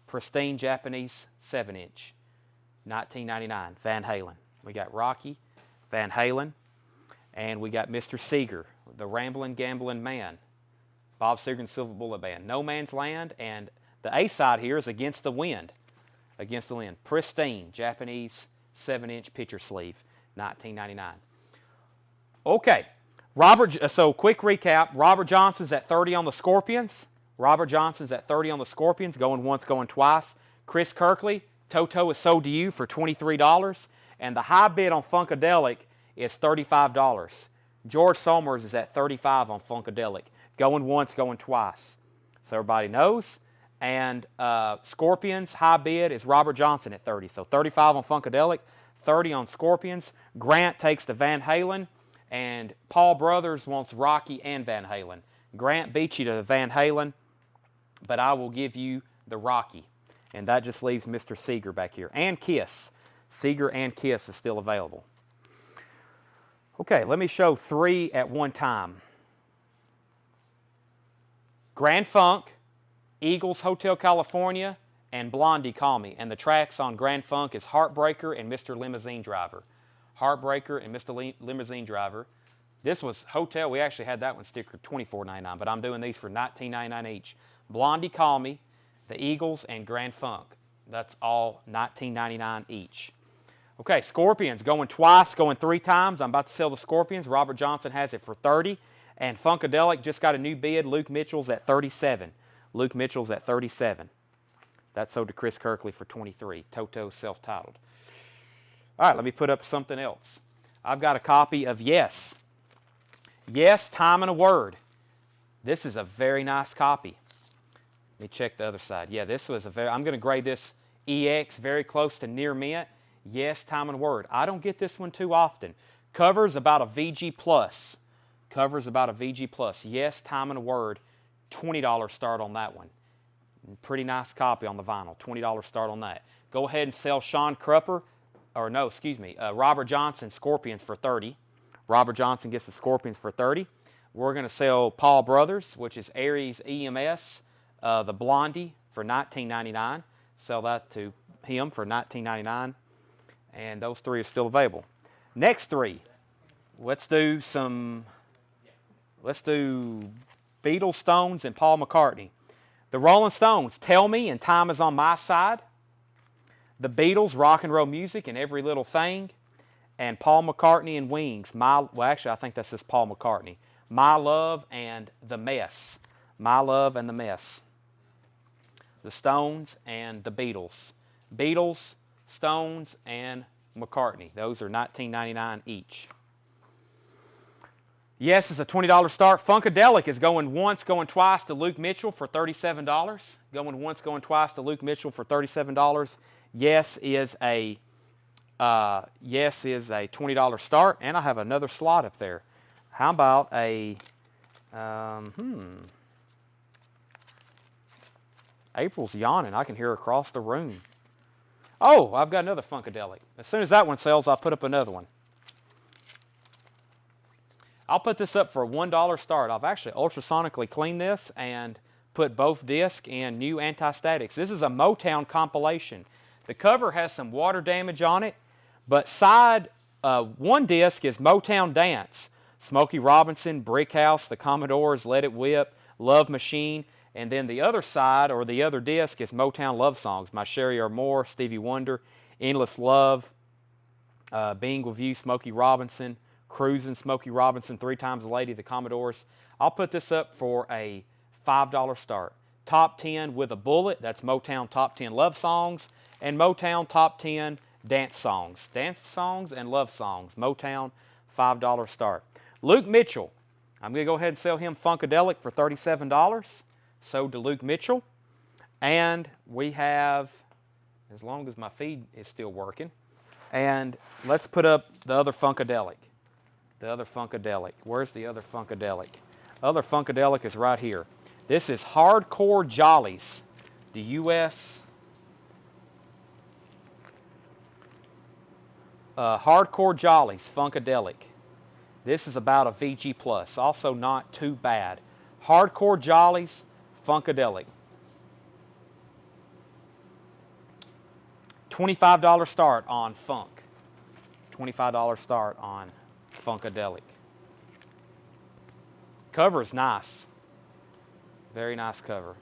Pristine Japanese 7-inch. $19.99. Van Halen. We got Rocky, Van Halen, and we got Mr. Seeger, the Ramblin' Gamblin' Man. Bob Seger and Silver Bullet Band. No Man's Land, and the A-side here is Against the Wind. Against the Wind. Pristine, Japanese 7-inch picture sleeve, $19.99. Okay, so quick recap. Robert Johnson's at 30 on the Scorpions. Robert Johnson's at 30 on the Scorpions, going once, going twice. Chris Kirkley, Toto is sold to you for $23, and the high bid on Funkadelic is $35. George Somers is at 35 on Funkadelic. Going once, going twice. So everybody knows. And Scorpions, high bid is Robert Johnson at 30. So 35 on Funkadelic, 30 on Scorpions. Grant takes the Van Halen, and Paul Brothers wants Rocky and Van Halen. Grant beat you to the Van Halen, but I will give you the Rocky. And that just leaves Mr. Seeger back here. And Kiss. Seeger and Kiss is still available. Okay, let me show 3 at one time. Grand Funk, Eagles Hotel California, and Blondie Call Me. And the tracks on Grand Funk is Heartbreaker and Mr. Limousine Driver. Heartbreaker and Mr. Limousine Driver. This was Hotel. We actually had that one stickered $24.99, but I'm doing these for $19.99 each. Blondie Call Me, the Eagles, and Grand Funk. That's all $19.99 each. Okay, Scorpions going twice, going 3 times. I'm about to sell the Scorpions. Robert Johnson has it for $30. And Funkadelic just got a new bid. Luke Mitchell's at $37. Luke Mitchell's at $37. That's sold to Chris Kirkley for $23. Toto self-titled. All right, let me put up something else. I've got a copy of Yes. Yes, Time and a Word. This is a very nice copy. Let me check the other side. Yeah, this was I'm going to grade this EX, very close to near mint. Yes, Time and a Word. I don't get this one too often. Cover's about a VG Plus. Cover's about a VG Plus. Yes, Time and a Word. $20 start on that one. Pretty nice copy on the vinyl. $20 start on that. Go ahead and sell Sean Crupper, Robert Johnson Scorpions for $30. Robert Johnson gets the Scorpions for $30. We're going to sell Paul Brothers, which is Aries EMS, the Blondie for $19.99. Sell that to him for $19.99. And those 3 are still available. Next 3. Let's do Beatles, Stones, and Paul McCartney. The Rolling Stones, Tell Me and Time Is on My Side. The Beatles, Rock and Roll Music and Every Little Thing. And Paul McCartney and Wings. Well, actually, I think that's just Paul McCartney. My Love and The Mess. My Love and The Mess. The Stones and the Beatles. Beatles, Stones, and McCartney. Those are $19.99 each. Yes is a $20 start. Funkadelic is going once, going twice to Luke Mitchell for $37. Going once, going twice to Luke Mitchell for $37. Yes is a $20 start, and I have another slot up there. How about a April's yawning. I can hear her across the room. Oh, I've got another Funkadelic. As soon as that one sells, I'll put up another one. I'll put this up for a $1 start. I've actually ultrasonically cleaned this and put both discs in new anti-statics. This is a Motown compilation. The cover has some water damage on it, but side one disc is Motown Dance, Smokey Robinson, Brick House, The Commodores, Let It Whip, Love Machine, and then the other side, or the other disc, is Motown Love Songs, My Sherry or More, Stevie Wonder, Endless Love, Being With You, Smokey Robinson, Cruisin', Smokey Robinson, Three Times a Lady, The Commodores. I'll put this up for a $5 start. Top 10 with a bullet, that's Motown Top 10 Love Songs, and Motown Top 10 Dance Songs. Dance songs and love songs. Motown, $5 start. Luke Mitchell, I'm going to go ahead and sell him Funkadelic for $37. So to Luke Mitchell. And we have, as long as my feed is still working, and let's put up the other Funkadelic. The other Funkadelic. Where's the other Funkadelic? Other Funkadelic is right here. This is Hardcore Jollies. The U.S. Hardcore Jollies Funkadelic. This is about a VG+. Also not too bad. Hardcore Jollies Funkadelic. $25 start on Funk. $25 start on Funkadelic. Cover is nice. Very nice cover.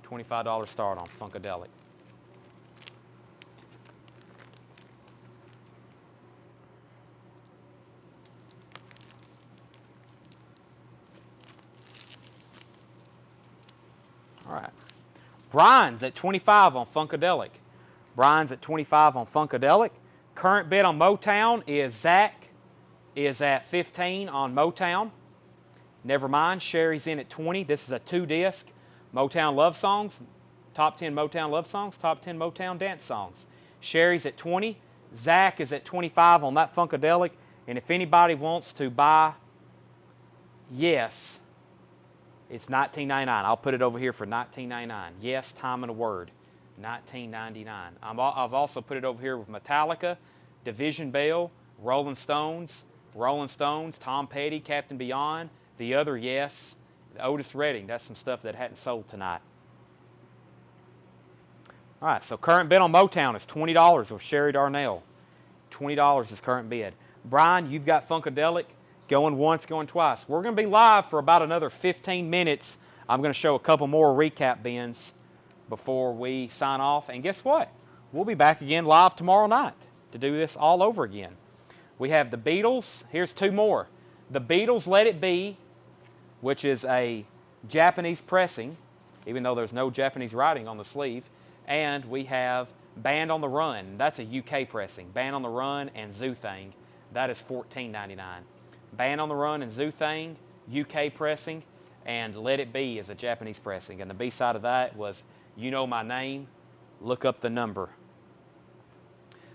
$25 start on Funkadelic. All right. Brian's at 25 on Funkadelic. Brian's at 25 on Funkadelic. Current bid on Motown is Zach is at 15 on Motown. Never mind, Sherry's in at 20. This is a 2-disc Motown Love Songs. Top 10 Motown Love Songs, Top 10 Motown Dance Songs. Sherry's at 20. Zach is at 25 on that Funkadelic. And if anybody wants to buy, yes, it's $19.99. I'll put it over here for $19.99. Yes, time and a word. $19.99. I've also put it over here with Metallica, Division Bell, Rolling Stones, Tom Petty, Captain Beyond, The Other Yes, Otis Redding. That's some stuff that hadn't sold tonight. All right, so current bid on Motown is $20 with Sherry Darnell. $20 is current bid. Brian, you've got Funkadelic. Going once, going twice. We're going to be live for about another 15 minutes. I'm going to show a couple more recap bins before we sign off. And guess what? We'll be back again live tomorrow night to do this all over again. We have the Beatles. Here's two more. The Beatles Let It Be, which is a Japanese pressing, even though there's no Japanese writing on the sleeve. And we have Band on the Run. That's a UK pressing. Band on the Run and Zoo Thing. That is $14.99. Band on the Run and Zoo Thing, UK pressing, and Let It Be is a Japanese pressing. And the B-side of that was You Know My Name, Look Up the Number.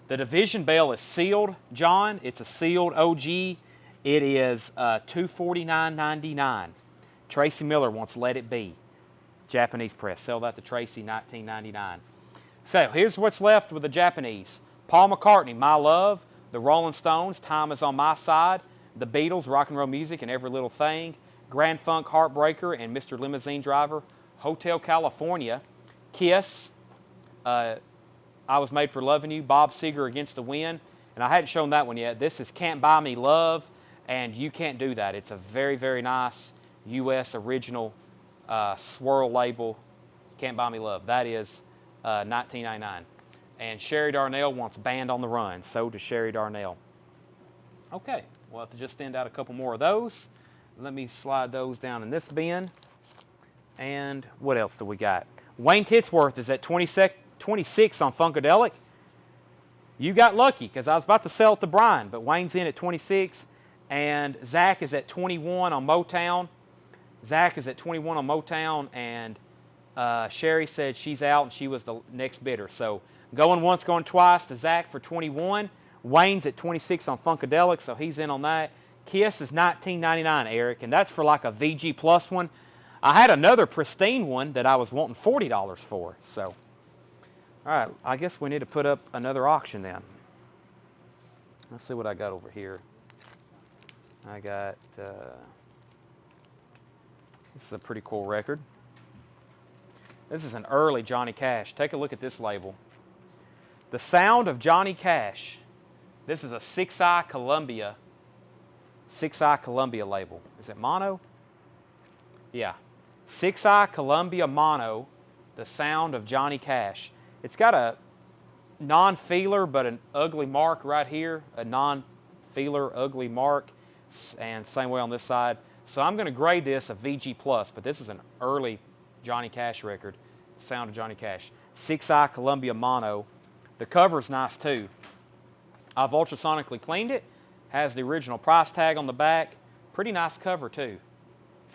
The Division Bell is sealed, John. It's a sealed OG. It is $249.99. Tracy Miller wants Let It Be. Japanese press. Sell that to Tracy, $19.99. So here's what's left with the Japanese. Paul McCartney, My Love. The Rolling Stones, Time Is on My Side. The Beatles, Rock and Roll Music and Every Little Thing. Grand Funk, Heartbreaker and Mr. Limousine Driver. Hotel California. Kiss. I Was Made for Loving You. Bob Seger, Against the Wind. And I hadn't shown that one yet. This is Can't Buy Me Love and You Can't Do That. It's a very, very nice U.S. original swirl label Can't Buy Me Love. That is $19.99. And Sherry Darnell wants Band on the Run. So does Sherry Darnell. Okay, we'll have to just send out a couple more of those. Let me slide those down in this bin. And what else do we got? Wayne Titsworth is at 26 on Funkadelic. You got lucky because I was about to sell it to Brian, but Wayne's in at 26. And Zach is at 21 on Motown. Zach is at 21 on Motown, and Sherry said she's out and she was the next bidder. So going once, going twice to Zach for 21. Wayne's at 26 on Funkadelic, so he's in on that. Kiss is $19.99, Eric, and that's for like a VG Plus one. I had another pristine one that I was wanting $40 for. So, all right, I guess we need to put up another auction then. Let's see what I got over here. I got, this is a pretty cool record. This is an early Johnny Cash. Take a look at this label. The Sound of Johnny Cash. This is a 6i Columbia label. Is it mono? Yeah. 6i Columbia mono, The Sound of Johnny Cash. It's got a non-feeler but an ugly mark right here, a non-feeler ugly mark, and same way on this side. So I'm going to grade this a VG+, but this is an early Johnny Cash record, Sound of Johnny Cash. 6i Columbia mono. The cover's nice too. I've ultrasonically cleaned it. Has the original price tag on the back. Pretty nice cover too.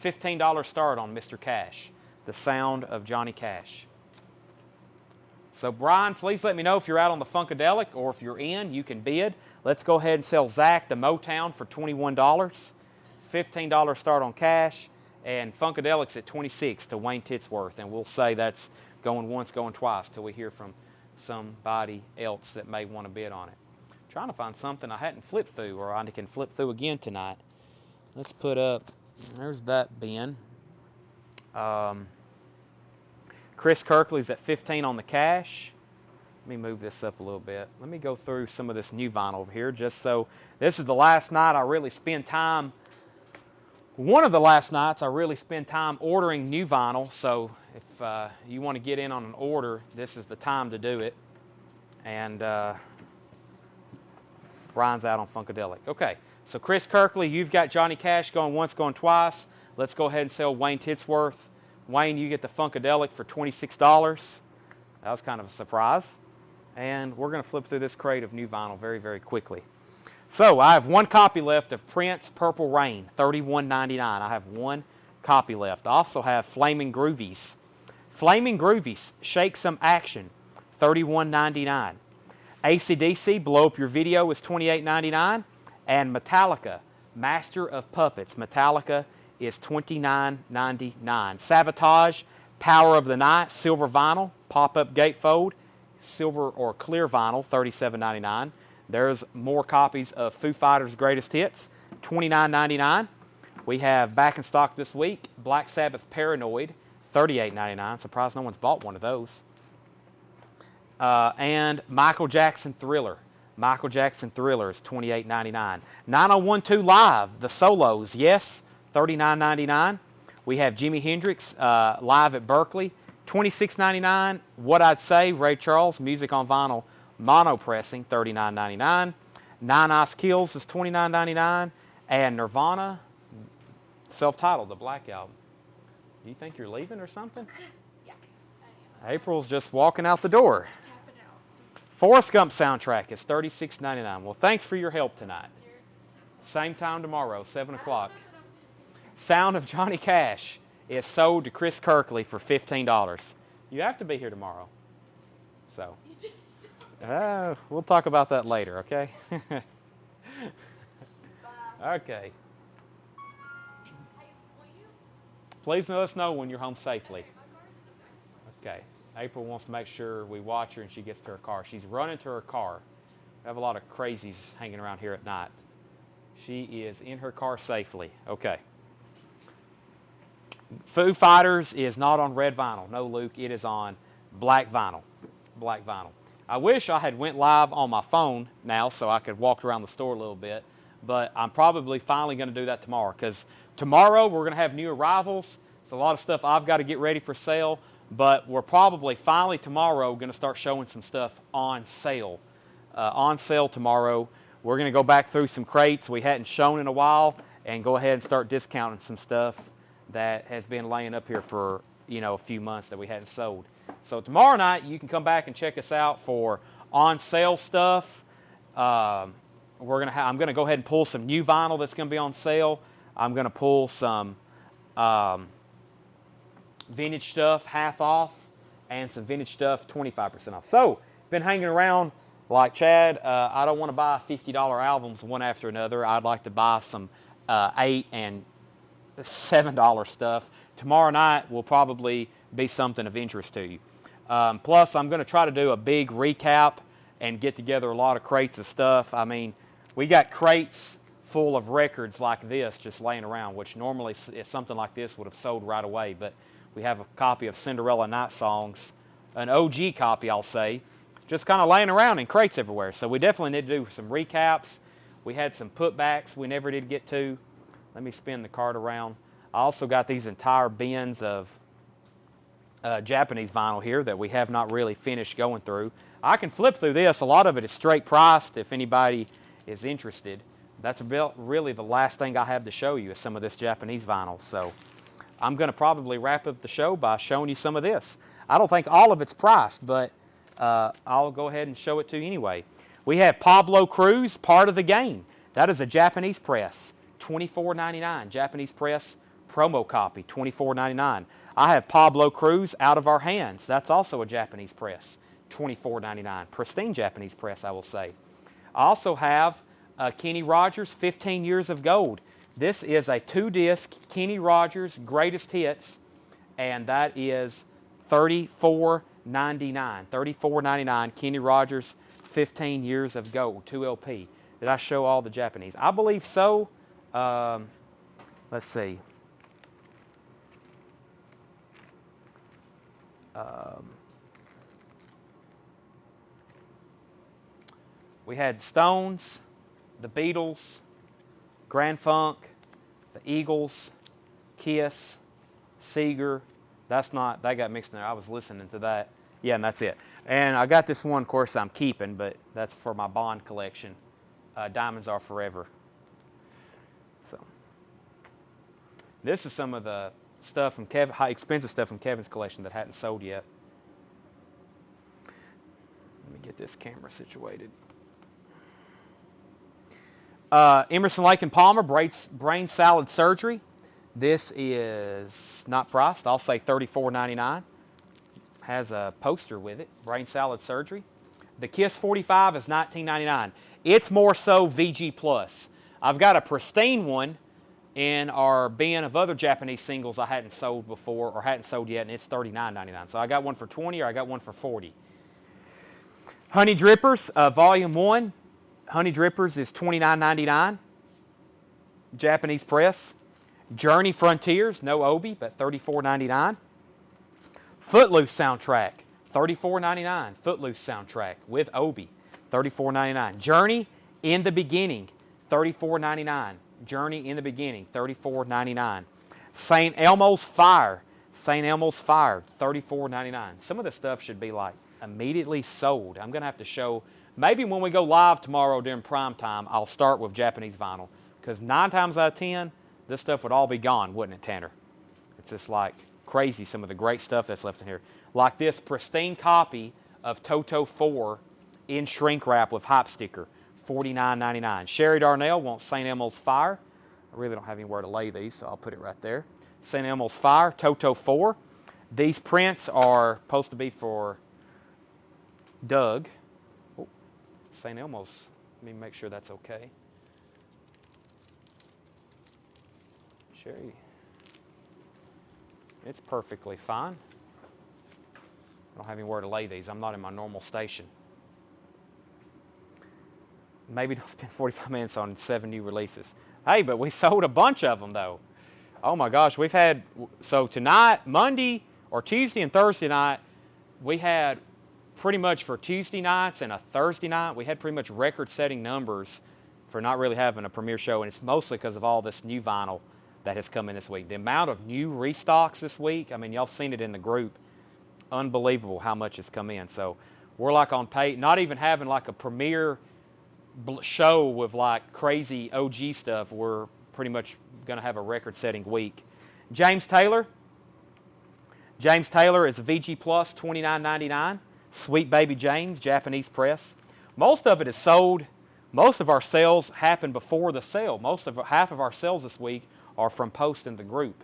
$15 start on Mr. Cash. The Sound of Johnny Cash. So Brian, please let me know if you're out on the Funkadelic, or if you're in, you can bid. Let's go ahead and sell Zach the Motown for $21. $15 start on Cash. And Funkadelic's at 26 to Wayne Titsworth. And we'll say that's going once, going twice till we hear from somebody else that may want to bid on it. Trying to find something I hadn't flipped through, or I can flip through again tonight. Let's put up, there's that bin. Chris Kirkley's at 15 on the Cash. Let me move this up a little bit. Let me go through some of this new vinyl over here, just so this is the last night I really spend time, one of the last nights I really spend time ordering new vinyl. So if you want to get in on an order, this is the time to do it. And Brian's out on Funkadelic. Okay, so Chris Kirkley, you've got Johnny Cash going once, going twice. Let's go ahead and sell Wayne Titsworth. Wayne, you get the Funkadelic for $26. That was kind of a surprise. And we're going to flip through this crate of new vinyl very, very quickly. So I have one copy left of Prince Purple Rain, $31.99. I have one copy left. I also have Flaming Groovies. Flaming Groovies, Shake Some Action, $31.99. AC/DC, Blow Up Your Video is $28.99. And Metallica, Master of Puppets, Metallica is $29.99. Sabotage, Power of the Night, silver vinyl, pop-up gatefold, silver or clear vinyl, $37.99. There's more copies of Foo Fighters' Greatest Hits, $29.99. We have back in stock this week, Black Sabbath Paranoid, $38.99. Surprised no one's bought one of those. And Michael Jackson Thriller. Michael Jackson Thriller is $28.99. 9012 Live, the solos, yes, $39.99. We have Jimi Hendrix live at Berkeley, $26.99. What I'd Say, Ray Charles, Music on Vinyl, mono pressing, $39.99. Nine Ice Kills is $29.99. And Nirvana, self-titled, the Black Album. Do you think you're leaving or something? Yeah, I am. April's just walking out the door. Tapping out. Forrest Gump soundtrack is $36.99. Well, thanks for your help tonight. Same time tomorrow, 7 o'clock. Sound of Johnny Cash is sold to Chris Kirkley for $15. You have to be here tomorrow. So, we'll talk about that later, okay? Okay. Please let us know when you're home safely. Okay. April wants to make sure we watch her and she gets to her car. She's running to her car. We have a lot of crazies hanging around here at night. She is in her car safely. Okay. Foo Fighters is not on red vinyl. No, Luke, it is on black vinyl. Black vinyl. I wish I had went live on my phone now so I could walk around the store a little bit, but I'm probably finally going to do that tomorrow, because tomorrow we're going to have new arrivals. It's a lot of stuff I've got to get ready for sale. but we're probably finally tomorrow going to start showing some stuff on sale. On sale tomorrow. We're going to go back through some crates we hadn't shown in a while and go ahead and start discounting some stuff that has been laying up here for, a few months that we hadn't sold. So tomorrow night you can come back and check us out for on sale stuff. I'm going to go ahead and pull some new vinyl that's going to be on sale. I'm going to pull some vintage stuff half off and some vintage stuff 25% off. So, been hanging around like Chad. I don't want to buy $50 albums one after another. I'd like to buy some $8 and $7 stuff. Tomorrow night will probably be something of interest to you. Plus, I'm going to try to do a big recap and get together a lot of crates of stuff. I mean, we got crates full of records like this just laying around, which normally something like this would have sold right away, but we have a copy of Cinderella Night Songs, an OG copy, I'll say, just kind of laying around in crates everywhere. So we definitely need to do some recaps. We had some putbacks we never did get to. Let me spin the card around. I also got these entire bins of Japanese vinyl here that we have not really finished going through. I can flip through this. A lot of it is straight priced if anybody is interested. That's really the last thing I have to show you is some of this Japanese vinyl. So I'm going to probably wrap up the show by showing you some of this. I don't think all of it's priced, but I'll go ahead and show it to you anyway. We have Pablo Cruz, Part of the Game. That is a Japanese press, $24.99. Japanese press promo copy, $24.99. I have Pablo Cruz, Out of Our Hands. That's also a Japanese press, $24.99. Pristine Japanese press, I will say. I also have Kenny Rogers, 15 Years of Gold. This is a 2-disc Kenny Rogers Greatest Hits, and that is $34.99. $34.99 Kenny Rogers 15 Years of Gold, 2 LP. Did I show all the Japanese? I believe so. Let's see. We had Stones, the Beatles, Grand Funk, the Eagles, Kiss, Seeger. That got mixed in there. I was listening to that. Yeah, and that's it. And I got this one, of course, I'm keeping, but that's for my Bond collection. Diamonds Are Forever. So, this is some of the stuff from high expensive stuff from Kevin's collection that hadn't sold yet. Let me get this camera situated. Emerson, Lake and Palmer, brain salad surgery. This is not priced. I'll say $34.99. Has a poster with it. Brain salad surgery. The Kiss 45 is $19.99. It's more so VG Plus. I've got a pristine one in our bin of other Japanese singles I hadn't sold before or hadn't sold yet, and it's $39.99. So I got one for $20 or I got one for $40. Honey Drippers, Volume 1. Honey Drippers is $29.99. Japanese press. Journey Frontiers, no Obi, but $34.99. Footloose soundtrack, $34.99. Footloose soundtrack with Obi, $34.99. Journey in the Beginning, $34.99. Journey in the Beginning, $34.99. St. Elmo's Fire, $34.99. Some of this stuff should be like immediately sold. I'm going to have to show, maybe when we go live tomorrow during prime time, I'll start with Japanese vinyl. Because 9 times out of 10, this stuff would all be gone, wouldn't it, Tanner? It's just like crazy, some of the great stuff that's left in here. Like this pristine copy of Toto 4 in shrink wrap with hype sticker, $49.99. Sherry Darnell wants St. Elmo's Fire. I really don't have anywhere to lay these, so I'll put it right there. St. Elmo's Fire, Toto 4. These prints are supposed to be for Doug. Oh, St. Elmo's, let me make sure that's okay. Sherry, it's perfectly fine. I don't have anywhere to lay these. I'm not in my normal station. Maybe don't spend 45 minutes on 7 new releases. Hey, but we sold a bunch of them, though. Oh, my gosh. We've had, so tonight, Monday or Tuesday and Thursday night, we had pretty much for Tuesday nights and a Thursday night, we had pretty much record-setting numbers for not really having a premiere show, and it's mostly because of all this new vinyl that has come in this week. The amount of new restocks this week, I mean, y'all seen it in the group. unbelievable how much it's come in. So we're like on pay, not even having like a premiere show with like crazy OG stuff. We're pretty much going to have a record-setting week. James Taylor. James Taylor is a VG Plus, $29.99. Sweet Baby James, Japanese press. Most of it is sold. Most of our sales happen before the sale. Half of our sales this week are from posting the group.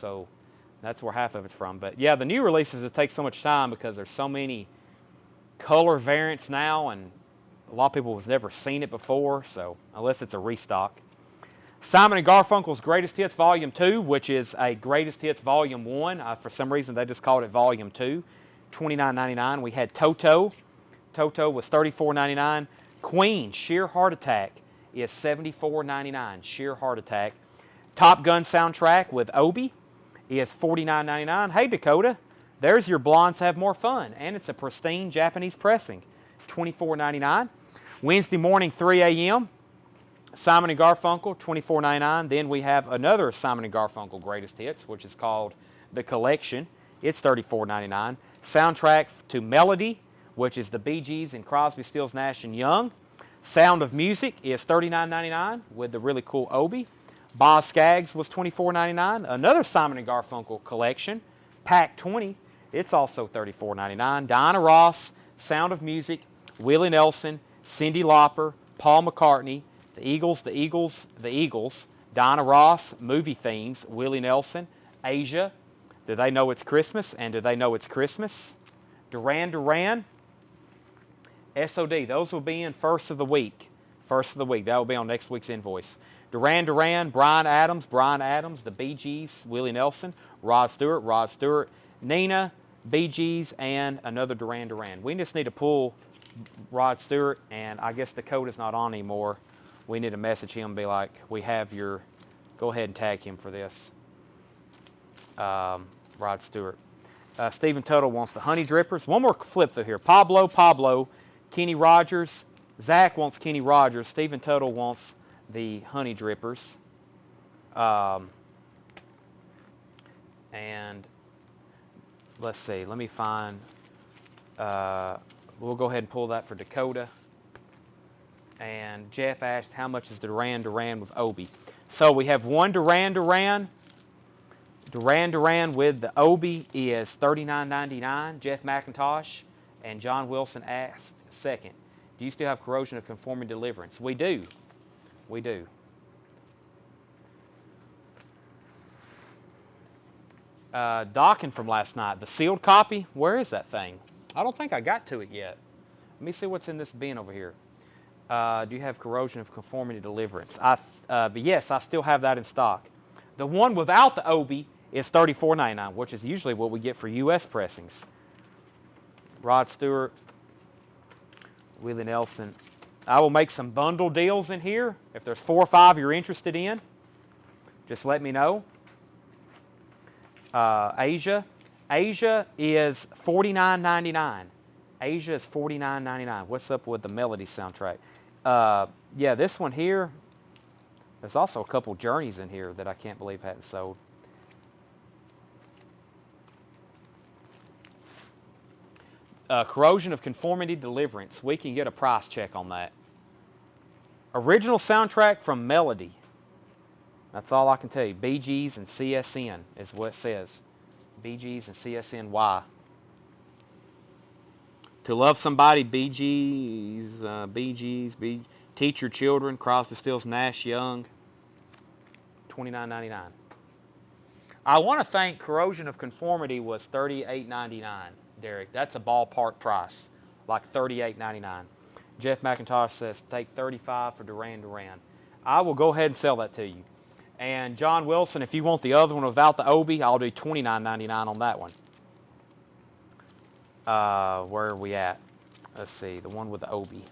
So that's where half of it's from. But yeah, the new releases, it takes so much time because there's so many color variants now, and a lot of people have never seen it before, so unless it's a restock. Simon & Garfunkel's Greatest Hits Volume 2, which is a Greatest Hits Volume 1. For some reason, they just called it Volume 2, $29.99. We had Toto. Toto was $34.99. Queen, Sheer Heart Attack, is $74.99. Sheer Heart Attack. Top Gun soundtrack with Obi is $49.99. Hey, Dakota, there's your Blondes Have More Fun, and it's a pristine Japanese pressing, $24.99. Wednesday morning, 3 a.m., Simon & Garfunkel, $24.99. Then we have another Simon & Garfunkel Greatest Hits, which is called The Collection. It's $34.99. Soundtrack to Melody, which is the Bee Gees and Crosby, Stills, Nash & Young. Sound of Music is $39.99 with the really cool Obi. Boz Scaggs was $24.99. Another Simon & Garfunkel collection, Pack 20. It's also $34.99. Diana Ross, Sound of Music, Willie Nelson, Cyndi Lauper, Paul McCartney, the Eagles, Diana Ross, movie themes, Willie Nelson, Asia, Do They Know It's Christmas, and Do They Know It's Christmas? Duran Duran, SOD, those will be in first of the week. That will be on next week's invoice. Duran Duran, Bryan Adams, the Bee Gees, Willie Nelson, Rod Stewart, Nina, Bee Gees, and another Duran Duran. We just need to pull Rod Stewart, and I guess Dakota's not on anymore. We need to message him and be like, we have your, go ahead and tag him for this. Rod Stewart. Stephen Toto wants the Honey Drippers. One more flip through here. Pablo, Kenny Rogers. Zach wants Kenny Rogers. Stephen Toto wants the Honey Drippers. And let's see. Let me find. We'll go ahead and pull that for Dakota. And Jeff asked, how much is Duran Duran with Obi? So we have one Duran Duran. Duran Duran with the Obi is $39.99. Jeff McIntosh and John Wilson asked second, do you still have Corrosion of Conforming Deliverance? We do. Docking from last night, the sealed copy, where is that thing? I don't think I got to it yet. Let me see what's in this bin over here. Do you have Corrosion of Conformity Deliverance? But yes, I still have that in stock. The one without the Obi is $34.99, which is usually what we get for U.S. pressings. Rod Stewart, Willie Nelson. I will make some bundle deals in here. If there's 4 or 5 you're interested in, just let me know. Asia is $49.99. Asia is $49.99. What's up with the Melody soundtrack? Yeah, this one here. There's also a couple Journeys in here that I can't believe hadn't sold. Corrosion of Conformity Deliverance. We can get a price check on that. Original soundtrack from Melody. That's all I can tell you. Bee Gees and CSN is what it says. Bee Gees and CSNY. To Love Somebody, Bee Gees, Teach Your Children, Crosby, Stills, Nash, Young, $29.99. I want to think Corrosion of Conformity was $38.99, Derek. That's a ballpark price, like $38.99. Jeff McIntosh says, take $35 for Duran Duran. I will go ahead and sell that to you. And John Wilson, if you want the other one without the Obi, I'll do $29.99 on that one. Where are we at? Let's see, the one with the Obi.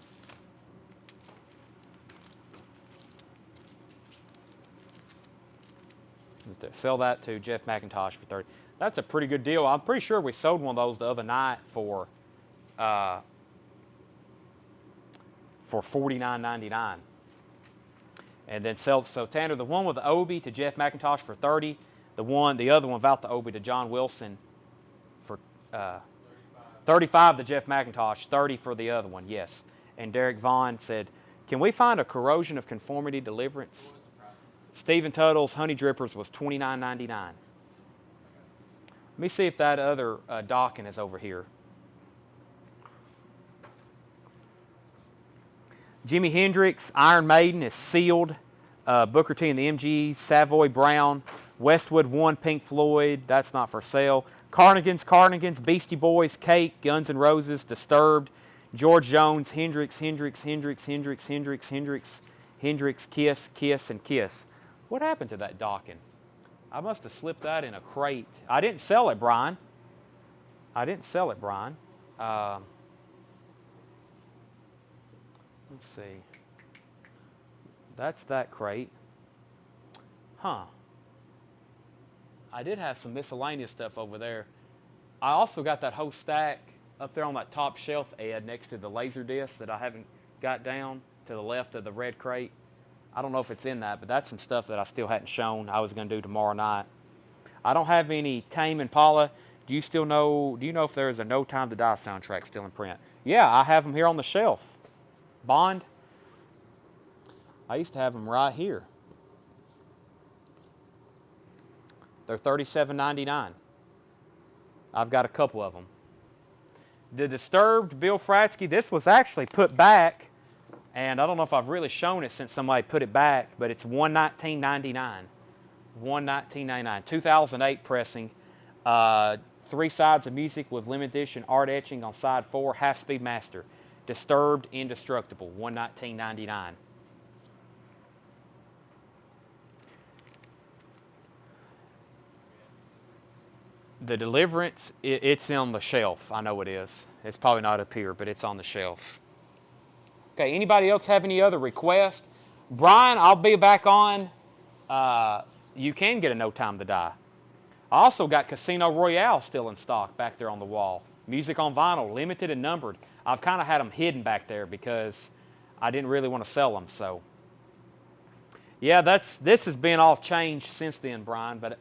Sell that to Jeff McIntosh for $30. That's a pretty good deal. I'm pretty sure we sold one of those the other night for $49.99. And then so Tanner, the one with the Obi to Jeff McIntosh for $30. The other one without the Obi to John Wilson for $35 to Jeff McIntosh, $30 for the other one, yes. And Derek Vaughn said, can we find a corrosion of conformity deliverance? Stephen Tuttle's Honey Drippers was $29.99. Let me see if that other docking is over here. Jimi Hendrix, Iron Maiden is sealed. Booker T and the MGs, Savoy Brown, Westwood 1, Pink Floyd, that's not for sale. Cardigans, Beastie Boys, Cake, Guns N' Roses, Disturbed, George Jones, Hendrix, Kiss, and Kiss. What happened to that docking? I must have slipped that in a crate. I didn't sell it, Brian. Let's see. That's that crate. Huh. I did have some miscellaneous stuff over there. I also got that whole stack up there on that top shelf, Ed, next to the laser disc that I haven't got down to the left of the red crate. I don't know if it's in that, but that's some stuff that I still hadn't shown I was going to do tomorrow night. I don't have any Tame Impala. Do you know if there is a No Time to Die soundtrack still in print? Yeah, I have them here on the shelf. Bond. I used to have them right here. They're $37.99. I've got a couple of them. The Disturbed, Bill Fratsky, this was actually put back, and I don't know if I've really shown it since somebody put it back, but it's $119.99. $119.99. 2008 pressing. 3 sides of music with limited edition art etching on side 4, half-speed master. Disturbed, Indestructible, $119.99. The Deliverance, it's on the shelf. I know it is. It's probably not up here, but it's on the shelf. Okay, anybody else have any other requests? Brian, I'll be back on. You can get a No Time to Die. I also got Casino Royale still in stock back there on the wall. Music on vinyl, limited and numbered. I've kind of had them hidden back there because I didn't really want to sell them. So, yeah, this has been all changed since then, Brian, but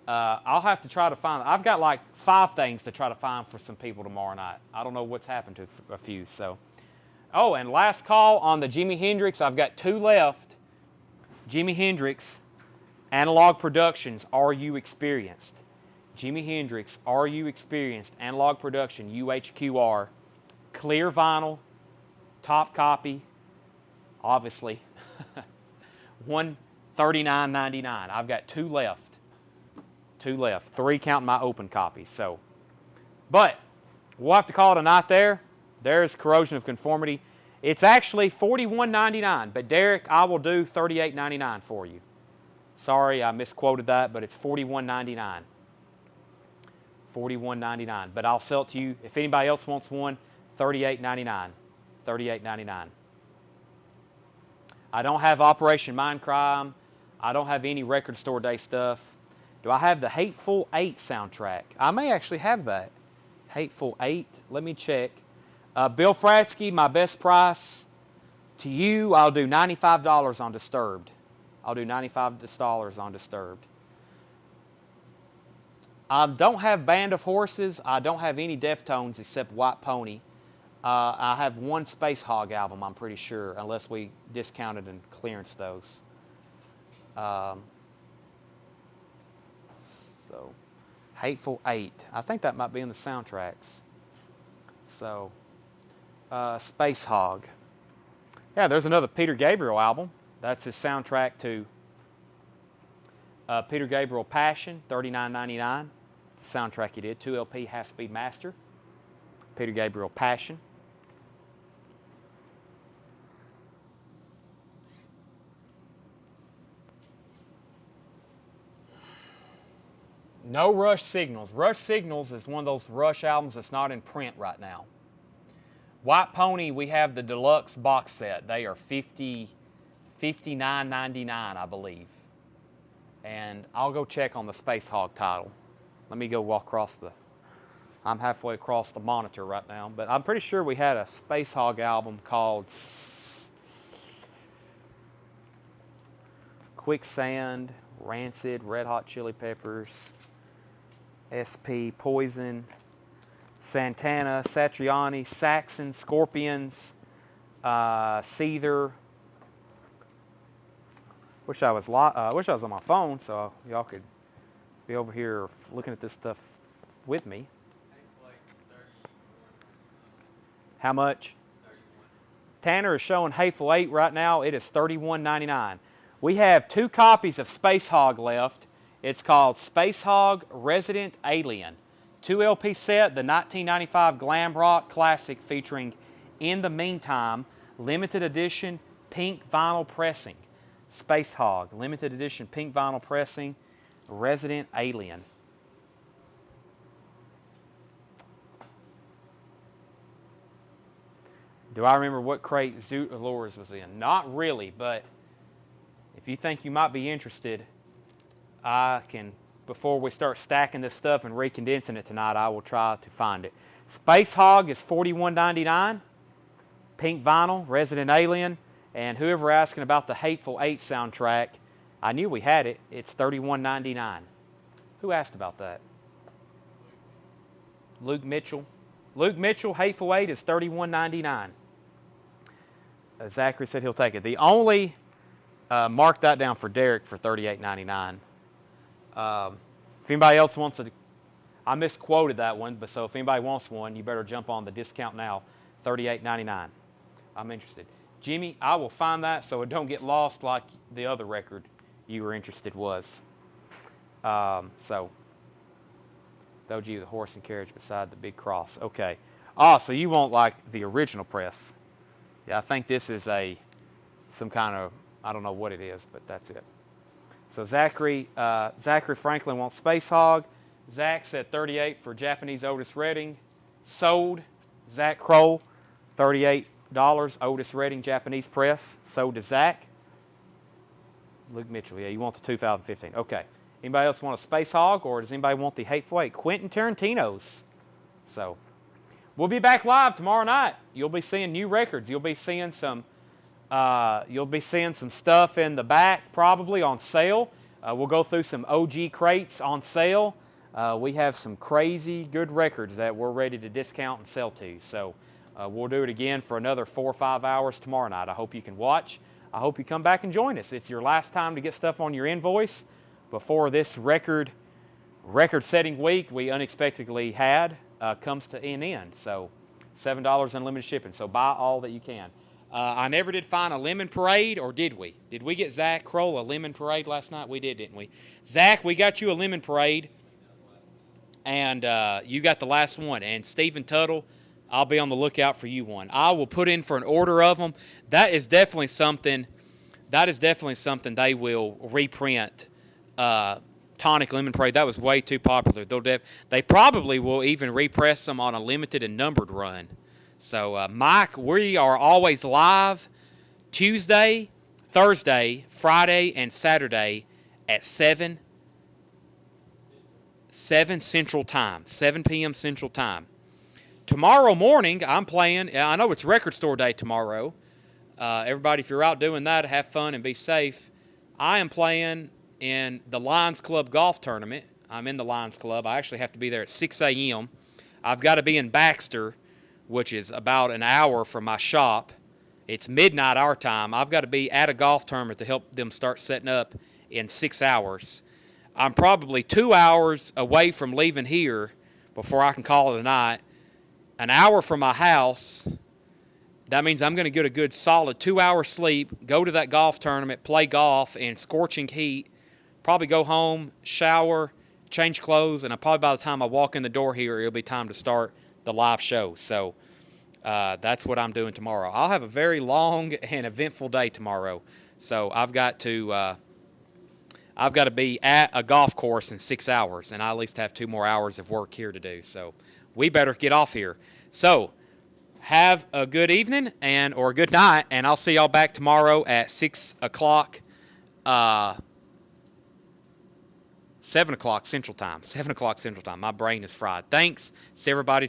I'll have to try to find. I've got like 5 things to try to find for some people tomorrow night. I don't know what's happened to a few. So, oh, and last call on the Jimi Hendrix. I've got 2 left. Jimi Hendrix, Analog Productions. Are you experienced? Jimi Hendrix. Are you experienced? Analog Production. UHQR. Clear vinyl. Top copy. Obviously. $139.99. I've got 2 left. 2 left. 3 counting my open copy. So, but we'll have to call it a night there. There's Corrosion of Conformity. It's actually $41.99, but Derek, I will do $38.99 for you. Sorry, I misquoted that, but it's $41.99. $41.99, but I'll sell it to you. If anybody else wants one, $38.99. $38.99. I don't have Operation Mindcrime. I don't have any Record Store Day stuff. Do I have the Hateful 8 soundtrack? I may actually have that. Hateful 8. Let me check. Bill Fratsky, my best price to you, I'll do $95 on Disturbed. I'll do $95 on Disturbed. I don't have Band of Horses. I don't have any Deftones except White Pony. I have 1 Space Hog album, I'm pretty sure, unless we discounted and clearance those. So, Hateful 8. I think that might be in the soundtracks. So, Space Hog. Yeah, there's another Peter Gabriel album. That's his soundtrack to Peter Gabriel Passion, $39.99. The soundtrack he did, 2 LP half-speed master. Peter Gabriel Passion. No Rush Signals. Rush Signals is one of those Rush albums that's not in print right now. White Pony, we have the deluxe box set. They are $59.99, I believe. And I'll go check on the Space Hog title. Let me go walk across I'm halfway across the monitor right now, but I'm pretty sure we had a Space Hog album called Quicksand, Rancid, Red Hot Chili Peppers, SP, Poison, Santana, Satriani, Saxon, Scorpions, Seether. Wish I was on my phone so y'all could be over here looking at this stuff with me. How much? 31. Tanner is showing Hateful 8 right now. It is $31.99. We have 2 copies of Space Hog left. It's called Space Hog Resident Alien. 2 LP set, the 1995 glam rock classic featuring In the Meantime, limited edition pink vinyl pressing. Space Hog, limited edition pink vinyl pressing, Resident Alien. Do I remember what crate Zoot Allures was in? Not really, but if you think you might be interested, I can, before we start stacking this stuff and recondensing it tonight, I will try to find it. Space Hog is $41.99. Pink vinyl, Resident Alien. And whoever asking about the Hateful 8 soundtrack, I knew we had it. It's $31.99. Who asked about that? Luke Mitchell. Luke Mitchell, Hateful 8 is $31.99. Zachary said he'll take it. The only, mark that down for Derek for $38.99. If anybody else wants it, I misquoted that one, but so if anybody wants one, you better jump on the discount now, $38.99. I'm interested. Jimmy, I will find that so it don't get lost like the other record you were interested was. So, Doji, the horse and carriage beside the big cross. Okay. So you won't like the original press. Yeah, I think this is some kind of, I don't know what it is, but that's it. So Zachary Franklin wants Space Hog. Zach said 38 for Japanese Otis Redding. Sold. Zach Kroll, $38. Otis Redding Japanese press. Sold to Zach. Luke Mitchell. Yeah, you want the 2015. Okay. Anybody else want a Space Hog, or does anybody want the Hateful 8? Quentin Tarantino's. So we'll be back live tomorrow night. You'll be seeing new records. You'll be seeing some stuff in the back probably on sale. We'll go through some OG crates on sale. We have some crazy good records that we're ready to discount and sell to. So we'll do it again for another 4 or 5 hours tomorrow night. I hope you can watch. I hope you come back and join us. It's your last time to get stuff on your invoice before this record-setting week we unexpectedly had comes to an end. So $7 unlimited shipping. So buy all that you can. I never did find a lemon parade, or did we? Did we get Zach Kroll a lemon parade last night? We did, didn't we? Zach, we got you a lemon parade, and you got the last one. And Stephen Tuttle, I'll be on the lookout for you one. I will put in for an order of them. That is definitely something they will reprint. Tonic Lemon Parade, that was way too popular. They probably will even repress them on a limited and numbered run. So, Mike, we are always live Tuesday, Thursday, Friday, and Saturday at 7 Central Time, 7 p.m. Central Time. Tomorrow morning, I'm playing. I know it's Record Store Day tomorrow. Everybody, if you're out doing that, have fun and be safe. I am playing in the Lions Club golf tournament. I'm in the Lions Club. I actually have to be there at 6 a.m. I've got to be in Baxter, which is about an hour from my shop. It's midnight our time. I've got to be at a golf tournament to help them start setting up in 6 hours. I'm probably 2 hours away from leaving here before I can call it a night. An hour from my house. That means I'm going to get a good solid 2 hour sleep, go to that golf tournament, play golf in scorching heat, probably go home, shower, change clothes, and probably by the time I walk in the door here, it'll be time to start the live show. So that's what I'm doing tomorrow. I'll have a very long and eventful day tomorrow. So I've got to be at a golf course in 6 hours, and I at least have 2 more hours of work here to do. So we better get off here. So have a good evening or a good night, and I'll see y'all back tomorrow at 6 o'clock, 7 o'clock Central Time. 7 o'clock Central Time. My brain is fried. Thanks. See everybody.